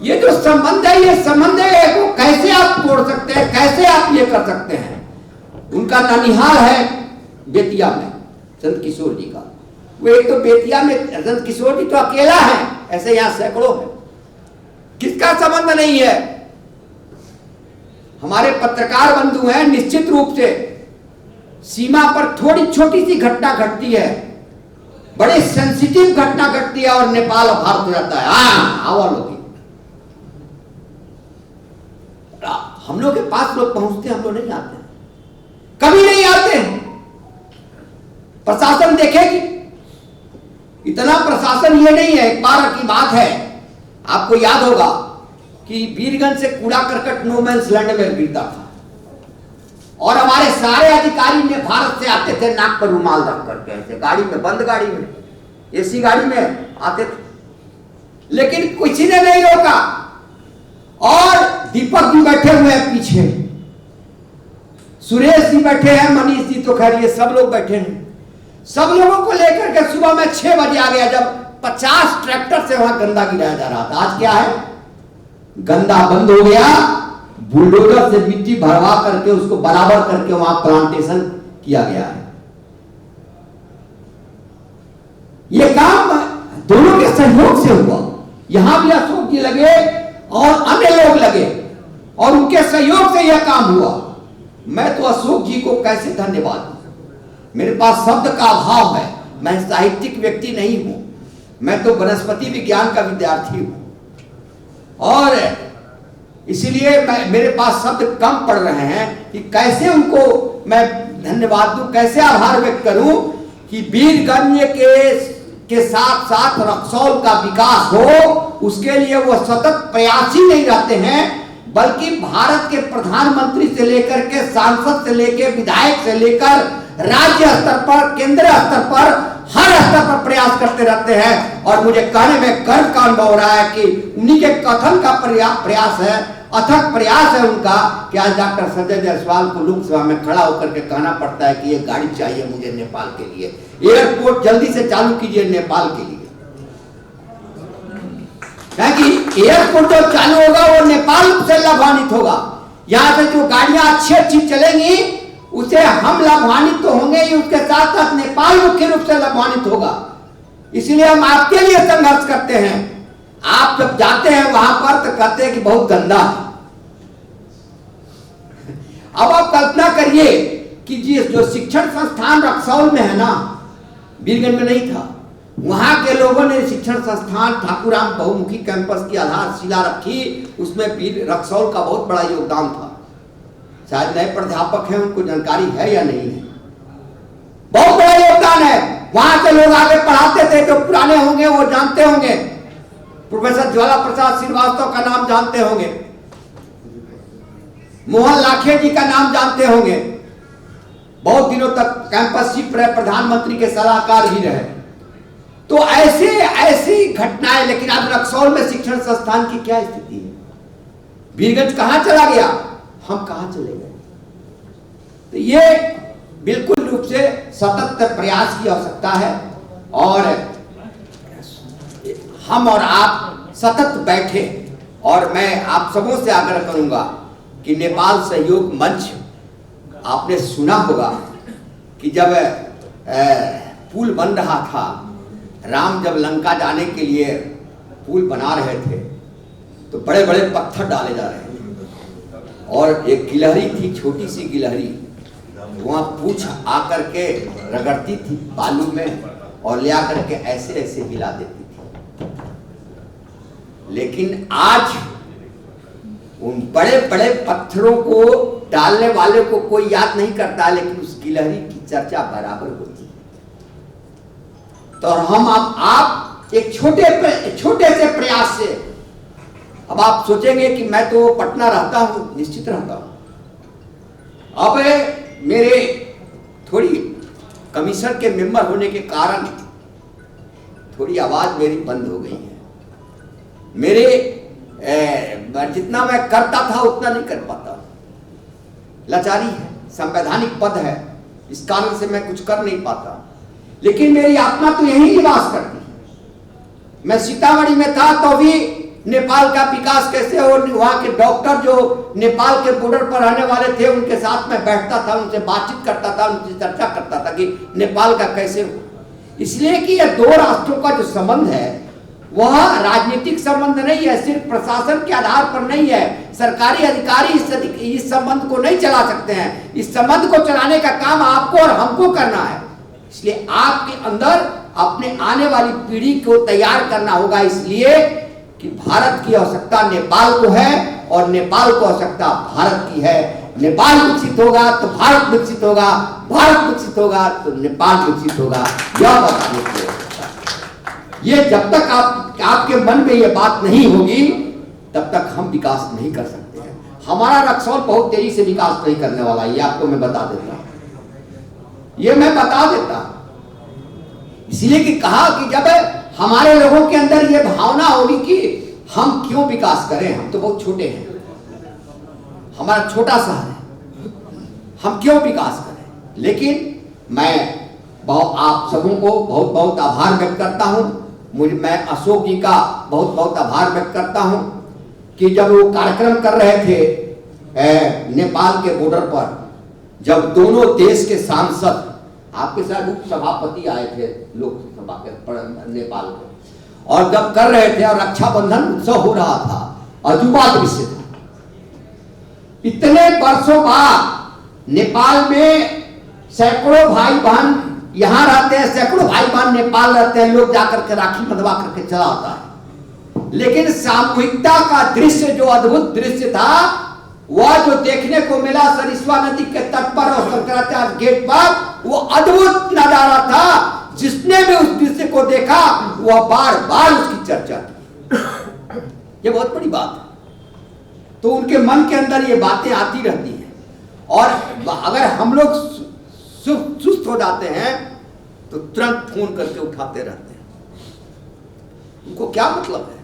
ये जो संबंध है, ये संबंध है को कैसे आप तोड़ सकते हैं, कैसे आप ये कर सकते हैं? उनका ननिहाल है बेतिया में, चंद्रकिशोर जी का। वो एक तो बेतिया में, चंद्रकिशोर जी तो अकेला है, ऐसे यहां सैकड़ों है। किसका संबंध नहीं है? हमारे पत्रकार बंधु हैं, निश्चित रूप से सीमा पर थोड़ी छोटी सी घटना घटती है, बड़े सेंसिटिव घटना घटती है, और नेपाल और भारत हो जाता है। आवा लोग, हम लोग के पास लोग पहुंचते, हम लोग नहीं आते, कभी नहीं आते। प्रशासन देखेगी, इतना प्रशासन ये नहीं है। एक बार की बात है, आपको याद होगा कि वीरगंज से कूड़ा करकट नो मैंस लैंड में गिरता था, और हमारे सारे अधिकारी ने भारत से आते थे नाक पर रुमाल रख करके, ऐसे गाड़ी में, बंद गाड़ी में, एसी गाड़ी में आते थे, लेकिन किसी ने नहीं रोका। और दीपक भी बैठे हुए हैं पीछे, सुरेश जी बैठे हैं, मनीष जी तो खैर ये सब लोग बैठे हैं। सब लोगों को लेकर के सुबह में 6 बजे आ गया, जब 50 ट्रैक्टर से वहां गंदा गिराया जा रहा था। आज क्या है? गंदा बंद हो गया, बुलडोजर से मिट्टी भरवा करके उसको बराबर करके वहां प्लांटेशन किया गया है। यह काम दोनों के सहयोग से हुआ। यहां भी अशोक जी लगे और अन्य लोग लगे, और उनके सहयोग से यह काम हुआ। मैं तो अशोक जी को कैसे धन्यवाद दूं? मेरे पास शब्द का अभाव है। मैं साहित्यिक व्यक्ति नहीं हूं, मैं तो वनस्पति विज्ञान का विद्यार्थी हूं, और इसलिए मेरे पास शब्द कम पड़ रहे हैं कि कैसे उनको मैं धन्यवाद दूं, कैसे आभार व्यक्त करूं कि वीरगंज के साथ साथ रक्सौल का विकास हो। उसके लिए वो सतत प्रयासी नहीं रहते हैं, बल्कि भारत के प्रधानमंत्री से लेकर के सांसद से लेकर विधायक से लेकर राज्य स्तर पर, केंद्रीय स्तर पर, हर स्तर पर प्रयास करते रहते हैं। और मुझे कहने में गर्व का अनुभव हो रहा है कि उन्हीं के कथन का प्रयास है, अथक प्रयास है उनका, कि आज डॉक्टर संजय जायसवाल को लोकसभा में खड़ा होकर के कहना पड़ता है कि ये गाड़ी चाहिए मुझे नेपाल के लिए, एयरपोर्ट जल्दी से चालू कीजिए नेपाल के लिए। क्योंकि एयरपोर्ट जो चालू होगा वो नेपाल से लाभान्वित होगा। यहाँ से जो गाड़ियां अच्छी चलेंगी उसे हम लाभान्वित तो होंगे ही, उसके साथ साथ नेपाल मुख्य रूप से लाभान्वित होगा। इसलिए हम आपके लिए संघर्ष करते हैं, आप जब जाते हैं वहां पर तो कहते हैं कि बहुत गंदा है। अब आप कल्पना करिए कि जो शिक्षण संस्थान रक्सौल में है ना, बीरगंज में नहीं था, वहां के लोगों ने शिक्षण संस्थान ठाकुराम बहुमुखी कैंपस की आधारशिला रखी, उसमें रक्सौल का बहुत बड़ा योगदान था। शायद नए प्राध्यापक हैं, उनको जानकारी है या नहीं है, बहुत बड़ा योगदान है। वहां से लोग आगे पढ़ाते थे, जो पुराने होंगे वो जानते होंगे, प्रोफेसर ज्वाला प्रसाद श्रीवास्तव का नाम जानते होंगे, मोहन लाखे जी का नाम जानते होंगे, बहुत दिनों तक कैंपस चीफ रहे, प्रधानमंत्री के सलाहकार भी रहे। तो ऐसी घटनाएं, लेकिन अब रक्सौल में शिक्षण संस्थान की क्या स्थिति है? बीरगंज कहां चला गया, हम कहां चले गए? तो ये बिल्कुल रूप से सतत प्रयास की आवश्यकता है, और हम और आप सतत बैठे। और मैं आप सबों से आग्रह करूंगा कि नेपाल सहयोग मंच, आपने सुना होगा कि जब पुल बन रहा था, राम जब लंका जाने के लिए पुल बना रहे थे, तो बड़े बड़े पत्थर डाले जा रहे थे, और एक गिलहरी थी, छोटी सी गिलहरी, वहां पूंछ आकर के रगड़ती थी बालू में, और ले आकर के ऐसे ऐसे हिला देती थी। लेकिन आज उन बड़े बड़े पत्थरों को डालने वाले को कोई याद नहीं करता, लेकिन उस गिलहरी की चर्चा बराबर होती है। तो हम आप एक छोटे से प्रयास से, अब आप सोचेंगे कि मैं तो पटना रहता हूं, निश्चित रहता हूं। अब मेरे थोड़ी कमीशन के मेंबर होने के कारण थोड़ी आवाज मेरी बंद हो गई है। मेरे जितना मैं करता था उतना नहीं कर पाता, लाचारी है, संवैधानिक पद है, इस कारण से मैं कुछ कर नहीं पाता। लेकिन मेरी आत्मा तो यही निवास करती है। मैं सीतामढ़ी में था तो भी नेपाल का विकास कैसे हो, वहां के डॉक्टर जो नेपाल के बॉर्डर पर रहने वाले थे, उनके साथ मैं बैठता था, उनसे बातचीत करता था, उनसे चर्चा करता था कि नेपाल का कैसे हो। इसलिए कि यह दो राष्ट्रों का जो संबंध है वह राजनीतिक संबंध नहीं है, सिर्फ प्रशासन के आधार पर नहीं है। सरकारी अधिकारी इस संबंध को नहीं चला सकते हैं। इस संबंध को चलाने का काम आपको और हमको करना है। इसलिए आपके अंदर अपने आने वाली पीढ़ी को तैयार करना होगा, इसलिए कि भारत की आवश्यकता नेपाल को है और नेपाल को आवश्यकता भारत की है। नेपाल विकसित होगा तो भारत विकसित होगा, भारत विकसित होगा तो नेपाल विकसित होगा। यह बात ये जब तक आपके मन में ये बात नहीं होगी तब तक हम विकास नहीं कर सकते हैं। हमारा रक्सौल बहुत तेजी से विकास नहीं करने वाला, ये आपको मैं बता देता हूं, ये मैं बता देता हूं। इसलिए कि कहा कि जब हमारे लोगों के अंदर ये भावना होगी कि हम क्यों विकास करें, हम तो बहुत छोटे हैं, हमारा छोटा सा है, हम क्यों विकास करें। लेकिन मैं आप सबों को बहुत बहुत आभार व्यक्त करता हूं। मैं अशोक जी का बहुत बहुत आभार व्यक्त करता हूं कि जब वो कार्यक्रम कर रहे थे नेपाल के बॉर्डर पर, जब दोनों देश के सांसद, आपके साथ उप सभापति आए थे लोकसभा के नेपाल के, और जब कर रहे थे और रक्षाबंधन उत्सव हो रहा था, अजूबा दृश्य था। इतने वर्षों बाद नेपाल में सैकड़ों भाई बहन यहां रहते हैं, सैकड़ों भाई बहन नेपाल रहते हैं, लोग जाकर के राखी बंधवा करके चला आता है। लेकिन सामूहिकता का दृश्य, जो अद्भुत दृश्य था, वह जो देखने को मिला सरिस्वा नदी के तट पर और शंकराचार्य गेट पर, वो अद्भुत नजारा था। जिसने भी उस दृश्य को देखा वह बार बार उसकी चर्चा की। ये बहुत बड़ी बात है। तो उनके मन के अंदर ये बातें आती रहती हैं, और अगर हम लोग सुस्त हो जाते हैं तो तुरंत फोन करके उठाते रहते हैं। उनको क्या मतलब है,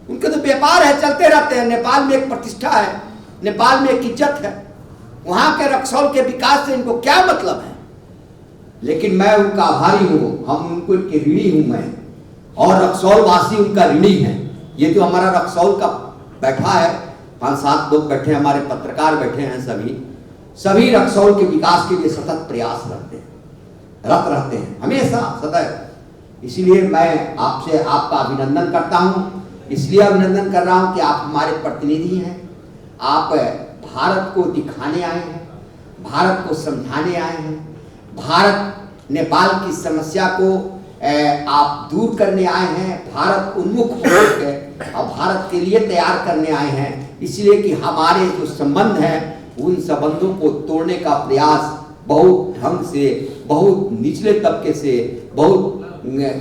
उनके तो व्यापार है, चलते रहते हैं। नेपाल में एक प्रतिष्ठा है, नेपाल में एक इज्जत है, वहां के रक्सौल के विकास से इनको क्या मतलब है। लेकिन मैं उनका आभारी हूं, हम उनको इनके ऋणी हूं मैं, और रक्सौल वासी उनका ऋणी है। ये जो हमारा रक्सौल का बैठा है, 5-7 लोग बैठे, हमारे पत्रकार बैठे हैं, सभी रक्सौल के विकास के लिए सतत प्रयास रत रहते हैं, हमेशा सदैव। इसीलिए मैं आपसे आपका अभिनंदन करता हूं, इसलिए अभिनंदन कर रहा हूं कि आप हमारे प्रतिनिधि हैं, आप भारत को दिखाने आए हैं, भारत को समझाने आए हैं, भारत नेपाल की समस्या को आप दूर करने आए हैं, भारत उन्मुख होकर और भारत के लिए तैयार करने आए हैं। इसलिए कि हमारे जो संबंध हैं उन संबंधों को तोड़ने का प्रयास बहुत ढंग से, बहुत निचले तबके से, बहुत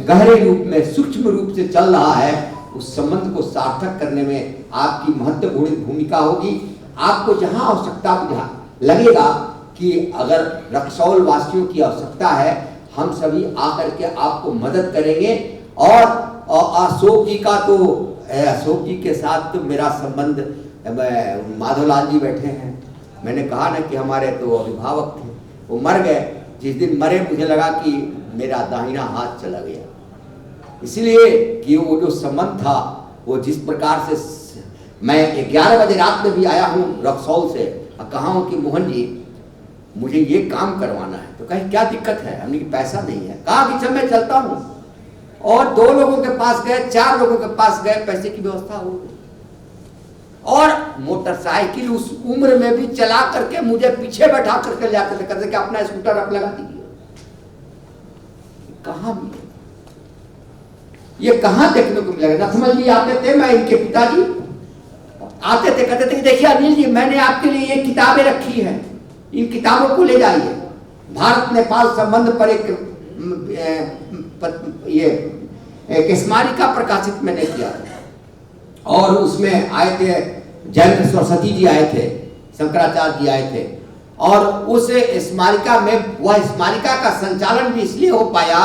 गहरे रूप में, सूक्ष्म रूप से चल रहा है। उस संबंध को सार्थक करने में आपकी महत्वपूर्ण भूमिका होगी। आपको जहां आवश्यकता लगेगा कि अगर रक्सौल वासियों की आवश्यकता है, हम सभी आकर के आपको मदद करेंगे। और अशोक जी का तो, अशोक जी के साथ तो मेरा संबंध, माधवलाल जी बैठे हैं, मैंने कहा ना कि हमारे तो अभिभावक थे, वो मर गए। जिस दिन मरे मुझे लगा कि मेरा दाहिना हाथ चला गया, इसलिए कि वो जो संबंध था वो जिस प्रकार से, मैं 11 बजे रात में भी आया हूँ रक्सौल से, कहा हूँ कि मोहन जी मुझे ये काम करवाना है, तो कहीं क्या दिक्कत है, हमने कि पैसा नहीं है, कहा कि चल मैं चलता हूँ। और 2 लोगों के पास गए, 4 लोगों के पास गए, पैसे की व्यवस्था हो गई। और मोटरसाइकिल उस उम्र में भी चला करके मुझे पीछे बैठा करके जाते थे, कहते कि अपना स्कूटर आप लगा दीजिए। कहां मिलेगा ये, कहां देखने को मिलेगा? नथमल जी आते थे, मैं इनके पिताजी आते थे, कहते थे कि देखिए अनिल जी, मैंने आपके लिए ये किताबें रखी हैं, इन किताबों को ले जाइए। भारत नेपाल संबंध पर एक स्मारिका प्रकाशित मैंने किया और उसमें आए थे जयंत सरस्वती जी आए थे, शंकराचार्य जी आए थे। और उस स्मारिका में, वह स्मारिका का संचालन भी इसलिए हो पाया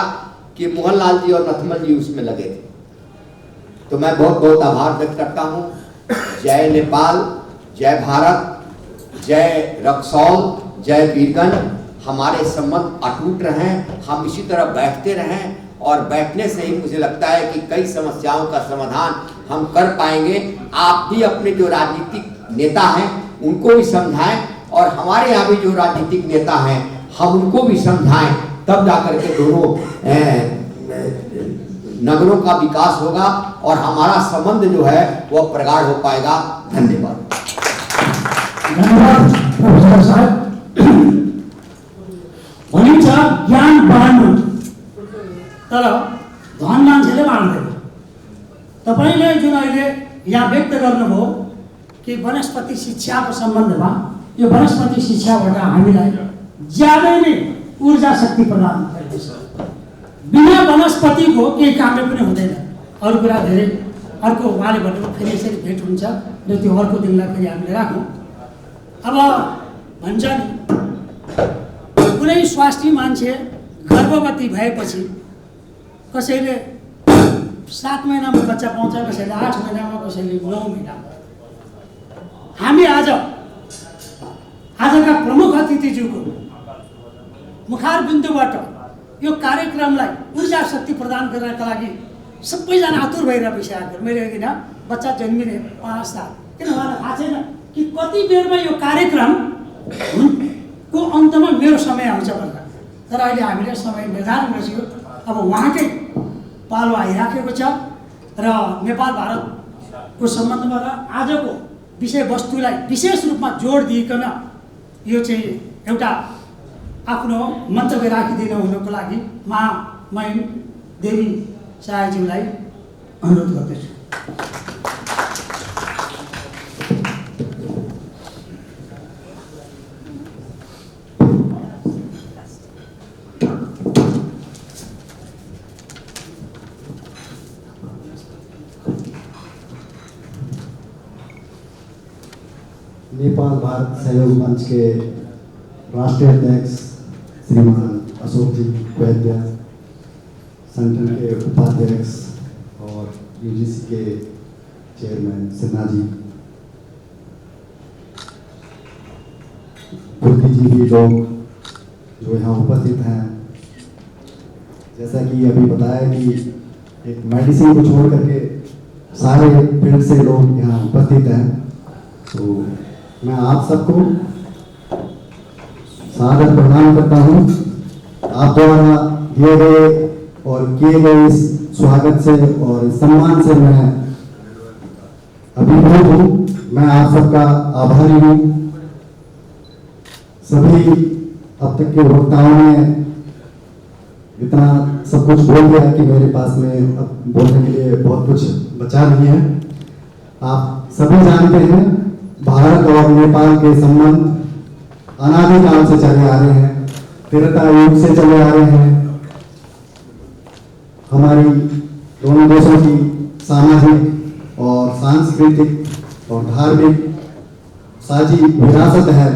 कि मोहनलाल जी और नथमल जी उसमें लगे थे। तो मैं बहुत बहुत आभार व्यक्त करता हूँ। जय नेपाल, जय भारत, जय रक्सौल, जय वीरगंज। हमारे संबंध अटूट रहें, हम इसी तरह बैठते रहें, और बैठने से ही मुझे लगता है कि कई समस्याओं का समाधान हम कर पाएंगे। आप भी अपने जो राजनीतिक नेता हैं उनको भी समझाएं, और हमारे यहाँ भी जो राजनीतिक नेता हैं हम उनको भी समझाएं, तब जाकर के दोनों नगरों का विकास होगा और हमारा संबंध जो है वह प्रगाढ़ हो पाएगा। धन्यवाद। धन्यवाद प्रोफेसर साहब। भनिन्छ ज्ञान बाँड्नु तर धन मान्छेले बाँड्दैन। तपाईले जुन अहिले यहाँ व्यक्त गर्नुभयो कि वनस्पति शिक्षाको सम्बन्धमा, यो वनस्पति शिक्षाबाट हामीलाई ज्यादै नै ऊर्जा शक्ति प्रदान गर्दछ। बिना वनस्पतिको केही कामै पनि हुँदैन। अरू कुरा धेरै, अर्को उहाँले भनेको फेरि यसरी भेट हुन्छ र त्यो अर्को दिनलाई फेरि हामीले राखौँ। अब भन्छ नि, कुनै स्वास्थ्य मान्छे गर्भवती भएपछि कसैले 7 महिनामा बच्चा पाउँछ, कसैले 8 महिनामा, कसैले 9 महिनामा। हामी आजका प्रमुख अतिथिज्यूको मुखारबिन्दुबाट यो कार्यक्रमलाई ऊर्जा शक्ति प्रदान गर्नका लागि सबैजना आतुर भएर बसिरहेको। मैले किन बच्चा जन्मिने 5 साल, किन उहाँलाई थाहा छैन कि कति बेरमा यो कार्यक्रम को अन्तमा मेरो समय आउँछ भनेर। तर अहिले हामीले समय निर्धारण गरिसक्यो। अब उहाँकै पालो आइराखेको छ र नेपाल भारतको सम्बन्धमा र आजको विषयवस्तुलाई विशेष रूपमा जोड दिइकन यो चाहिँ एउटा आफ्नो मन्तव्य राखिदिनु हुनको लागि महिम देवी शाहज्यूलाई अनुरोध गर्दछु। नेपाल भारत सहयोग मंच के राष्ट्रीय अध्यक्ष श्रीमान अशोक जी वैद्य, संगठन के उपाध्यक्ष और यूजीसी के चेयरमैन सिन्हा जी, बुद्धिजीवी भी लोग जो यहाँ उपस्थित हैं। जैसा कि अभी बताया कि एक मेडिसिन को छोड़ करके सारे फील्ड से लोग यहाँ उपस्थित हैं, तो मैं आप सबको सादर प्रणाम करता हूँ। आप द्वारा दिए गए और किए गए इस स्वागत से और इस सम्मान से मैं अभिभूत हूँ। मैं आप सबका आभारी हूँ। सभी अब तक के वक्ताओं ने इतना सब कुछ बोल दिया कि मेरे पास में अब बोलने के लिए बहुत कुछ बचा नहीं है। आप सभी जानते हैं भारत और नेपाल के संबंध अनादिकाल से चले आ रहे हैं, त्रेता युग से चले आ रहे हैं। हमारी दोनों देशों की सामाजिक और सांस्कृतिक और धार्मिक साझी विरासत है।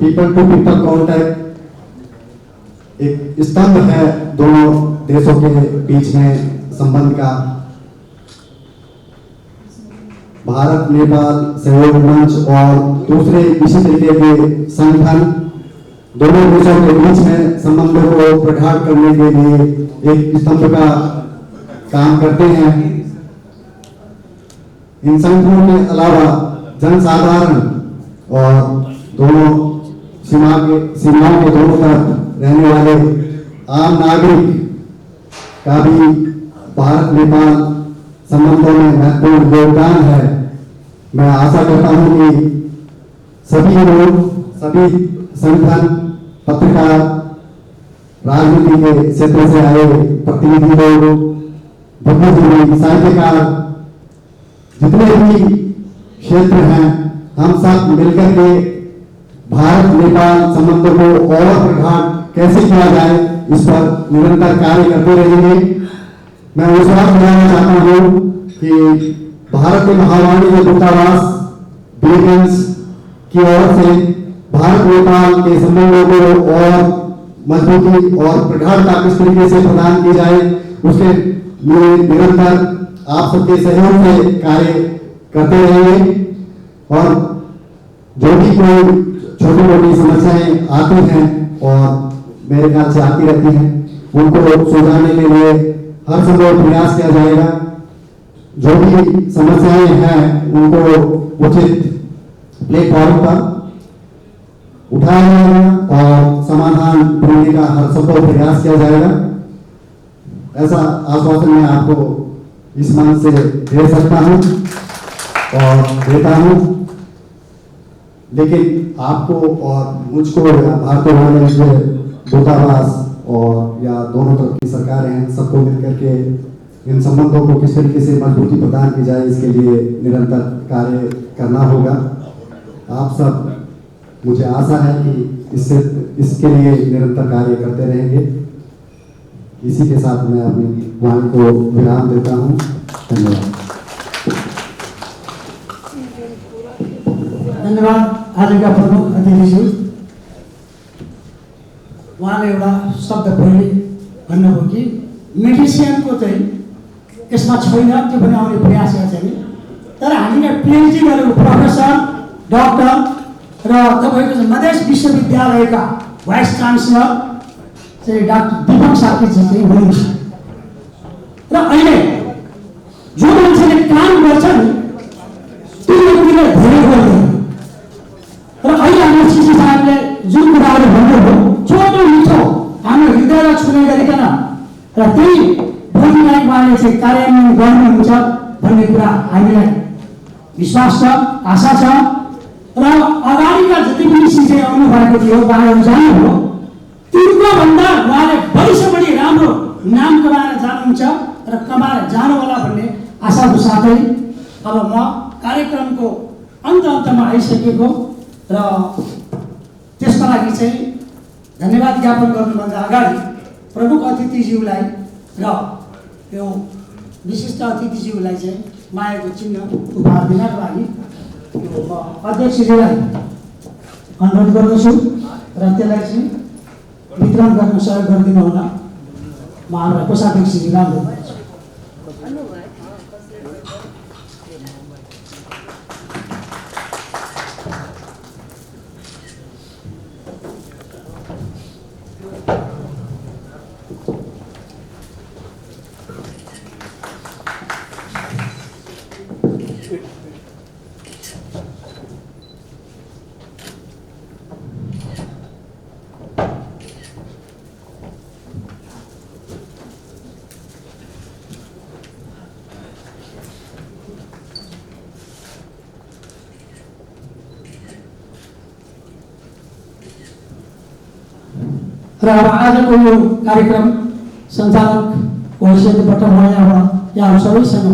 पीपल टू पीपल कांटेक्ट एक स्तंभ है दोनों देशों के बीच में संबंध का। भारत नेपाल सहयोग मंच और दूसरे इसी तरीके के संगठन दोनों देशों के बीच में संबंधों को प्रगाढ़ करने के लिए एक स्तंभ का काम करते हैं। इन संगठनों के अलावा जनसाधारण और दोनों सीमाओं के दोनों तरफ रहने वाले आम नागरिक का भी भारत नेपाल संबंधों में महत्वपूर्ण योगदान है। मैं आशा करता हूं कि सभी लोग, सभी संगठन, पत्रकार, राजनीति के क्षेत्र से आए प्रतिनिधि लोग, बुद्धिजीवी, साहित्यकार, जितने भी क्षेत्र हैं, हम सब मिलकर के भारत नेपाल संबंधों को और प्रगाढ़ कैसे किया जाए इस पर निरंतर कार्य करते रहेंगे। मैं विश्वास दिलाना चाहता हूं कि भारत के महावाणी के दूतावास बिलियंस की ओर से भारत नेपाल के संबंधों को और मजबूती और प्रगाढ़ता किस तरीके से प्रदान की जाए उसके लिए निरंतर आप सबके सहयोग से कार्य करते रहेंगे। और जो भी कोई छोटी मोटी समस्याएं आती हैं और मेरे ख्याल से आती रहती हैं, उनको सुलझाने के लिए हर संभव प्रयास किया जाएगा। जो भी समस्याएं हैं उनको उचित प्लेटफॉर्म पर उठाया जाएगा और समाधान ढूंढने का हर संभव प्रयास किया जाएगा। ऐसा आश्वासन मैं आपको इस मंच से दे सकता हूं और देता हूं। लेकिन आपको और मुझको या भारतीय वाणिज्य दूतावास और या दोनों तरफ की सरकारें हैं, सबको मिलकर के इन संबंधों को किस तरीके से मजबूती प्रदान की जाए इसके लिए निरंतर कार्य करना होगा। आप सब, मुझे आशा है कि इसके लिए निरंतर कार्य करते रहेंगे। इसी के साथ मैं अपनी वाणी को विराम देता हूँ। धन्यवाद। धन्यवाद आजका प्रमुख अतिथिज्यू। उहाँले एउटा शब्द पहिले भन्नुभयो कि मेडिसिनको चाहिँ यसमा छैन, त्यो पनि आउने प्रयास गर्छ नि। तर हामीले पिएचडी गरेको प्रोफेसर, डक्टर र तपाईँको मधेस विश्वविद्यालयका भाइस चान्सलर चाहिँ डाक्टर दीपक सार्कीजी चाहिँ हुनुहुन्छ। र अहिले जो मान्छेले काम गर्छ नि त्यो व्यक्तिले धेरै गर्दैन। र अहिले हाम्रो सिसी साहबले जुन कुराहरू भन्नुभयो छोटो मिठो हाम्रो हृदयलाई छुने गरिकन र त्यही बोलीलाई उहाँले चाहिँ कार्यान्वयन गर्नुहुन्छ भन्ने कुरा हामीलाई विश्वास छ, आशा छ। र अगाडिका जति पनि सिसी आउनुभएको थियो उहाँहरू जानुभयो, तिनको भन्दा उहाँले बढी से बढी राम्रो नाम कमाएर जानुहुन्छ र कमाएर जानुहोला भन्ने आशाको साथै अब म कार्यक्रमको अन्तमा आइसकेको र त्यसका लागि चाहिँ धन्यवाद ज्ञापन गर्नुभन्दा अगाडि प्रमुख अतिथिज्यूलाई र यो विशिष्ट अतिथिज्यूलाई चाहिँ मायाको चिन्ह उपहार दिनका लागि म अध्यक्षज्यूलाई अनुरोध गर्दछु र त्यसलाई चाहिँ वितरण गर्न सहयोग गरिदिनु होला। म हाम्रा कोषाध्यक्षज्यू रामदेव र अब आजको यो कार्यक्रम सञ्चालक हैसियतबाट म यहाँ सबैसँग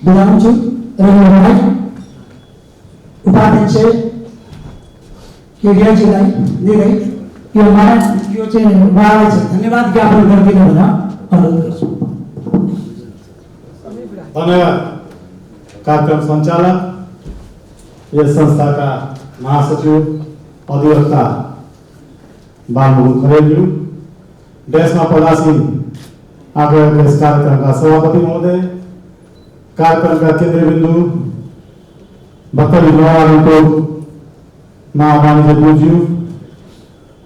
बिदा हुन्छु र यो भाइ उपाध्यक्ष केडियाजीलाई दिँदै यो चाहिँ उहाँलाई चाहिँ धन्यवाद ज्ञापन गरिदिनु भनेर अनुरोध गर्छु। धन्यवाद कार्यक्रम संचालक, यस संस्थाका महासचिव अधिवक्ता बालमुकुन्द खरेलज्यू, देशमा पदासीन आगमन यस कार्यक्रमका सभापति महोदय, कार्यक्रमका केन्द्रीय बिन्दु भर्खरै नवागन्तको महावाणिज्य ज्यूज्यू,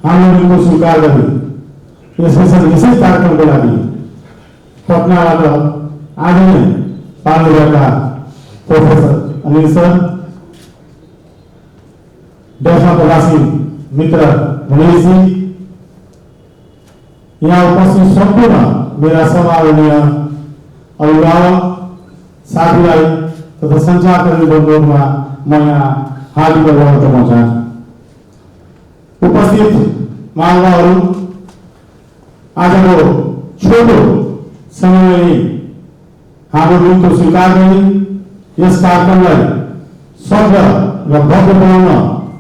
हाम्रो स्वीकार गरी यस विशेष कार्यक्रमको लागि पटनाबाट आज नै पाल्नुभएका प्रोफेसर अनिल सर, देशमा प्रवासी मित्र मणिजी, यहाँ उपस्थित सम्पूर्ण मेरा सम्माननीय अभिभावक साथीभाइ तथा सञ्चारकर्मी बन्धुहरूमा म यहाँ हार्दिक अभिवादन गर्न चाहन्छु। उपस्थित महानुभावहरू, आजको छोटो समयमा नै हाम्रो बिन्दु स्वीकार गरी यस कार्यक्रमलाई सफल र भव्य बनाउन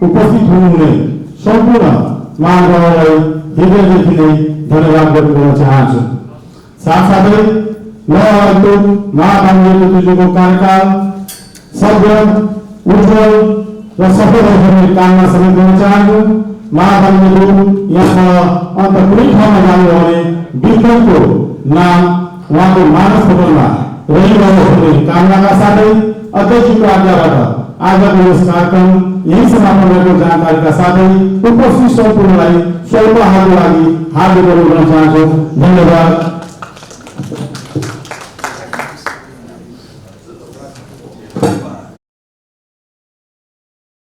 उपस्थित हुनुहुने सम्पूर्ण महानुभावहरूलाई हृदयदेखि नै धन्यवाद व्यक्त गर्न चाहन्छु। साथसाथै नवागन्तको महावाणिज्य ज्यूज्यूको कार्यकाल सभ्य, उज्जवल र सफल होस् कामना समेत गर्न चाहन्छु। महावाणिज्य ज्यू यहाँ अन्त कुनै ठाउँमा जानु हो भने विक्रमको नाम उहाँको मानस भवनमा रहिरहोस् भन्ने कामनाका साथै अध्यक्षको आज्ञाबाट आजको यस कार्यक्रम यही समापन भएको जानकारीका साथै उपस्थित सम्पूर्णलाई स्वल्प हातको लागि हार्दिक अभिनन्दन गर्न चाहन्छु। धन्यवाद।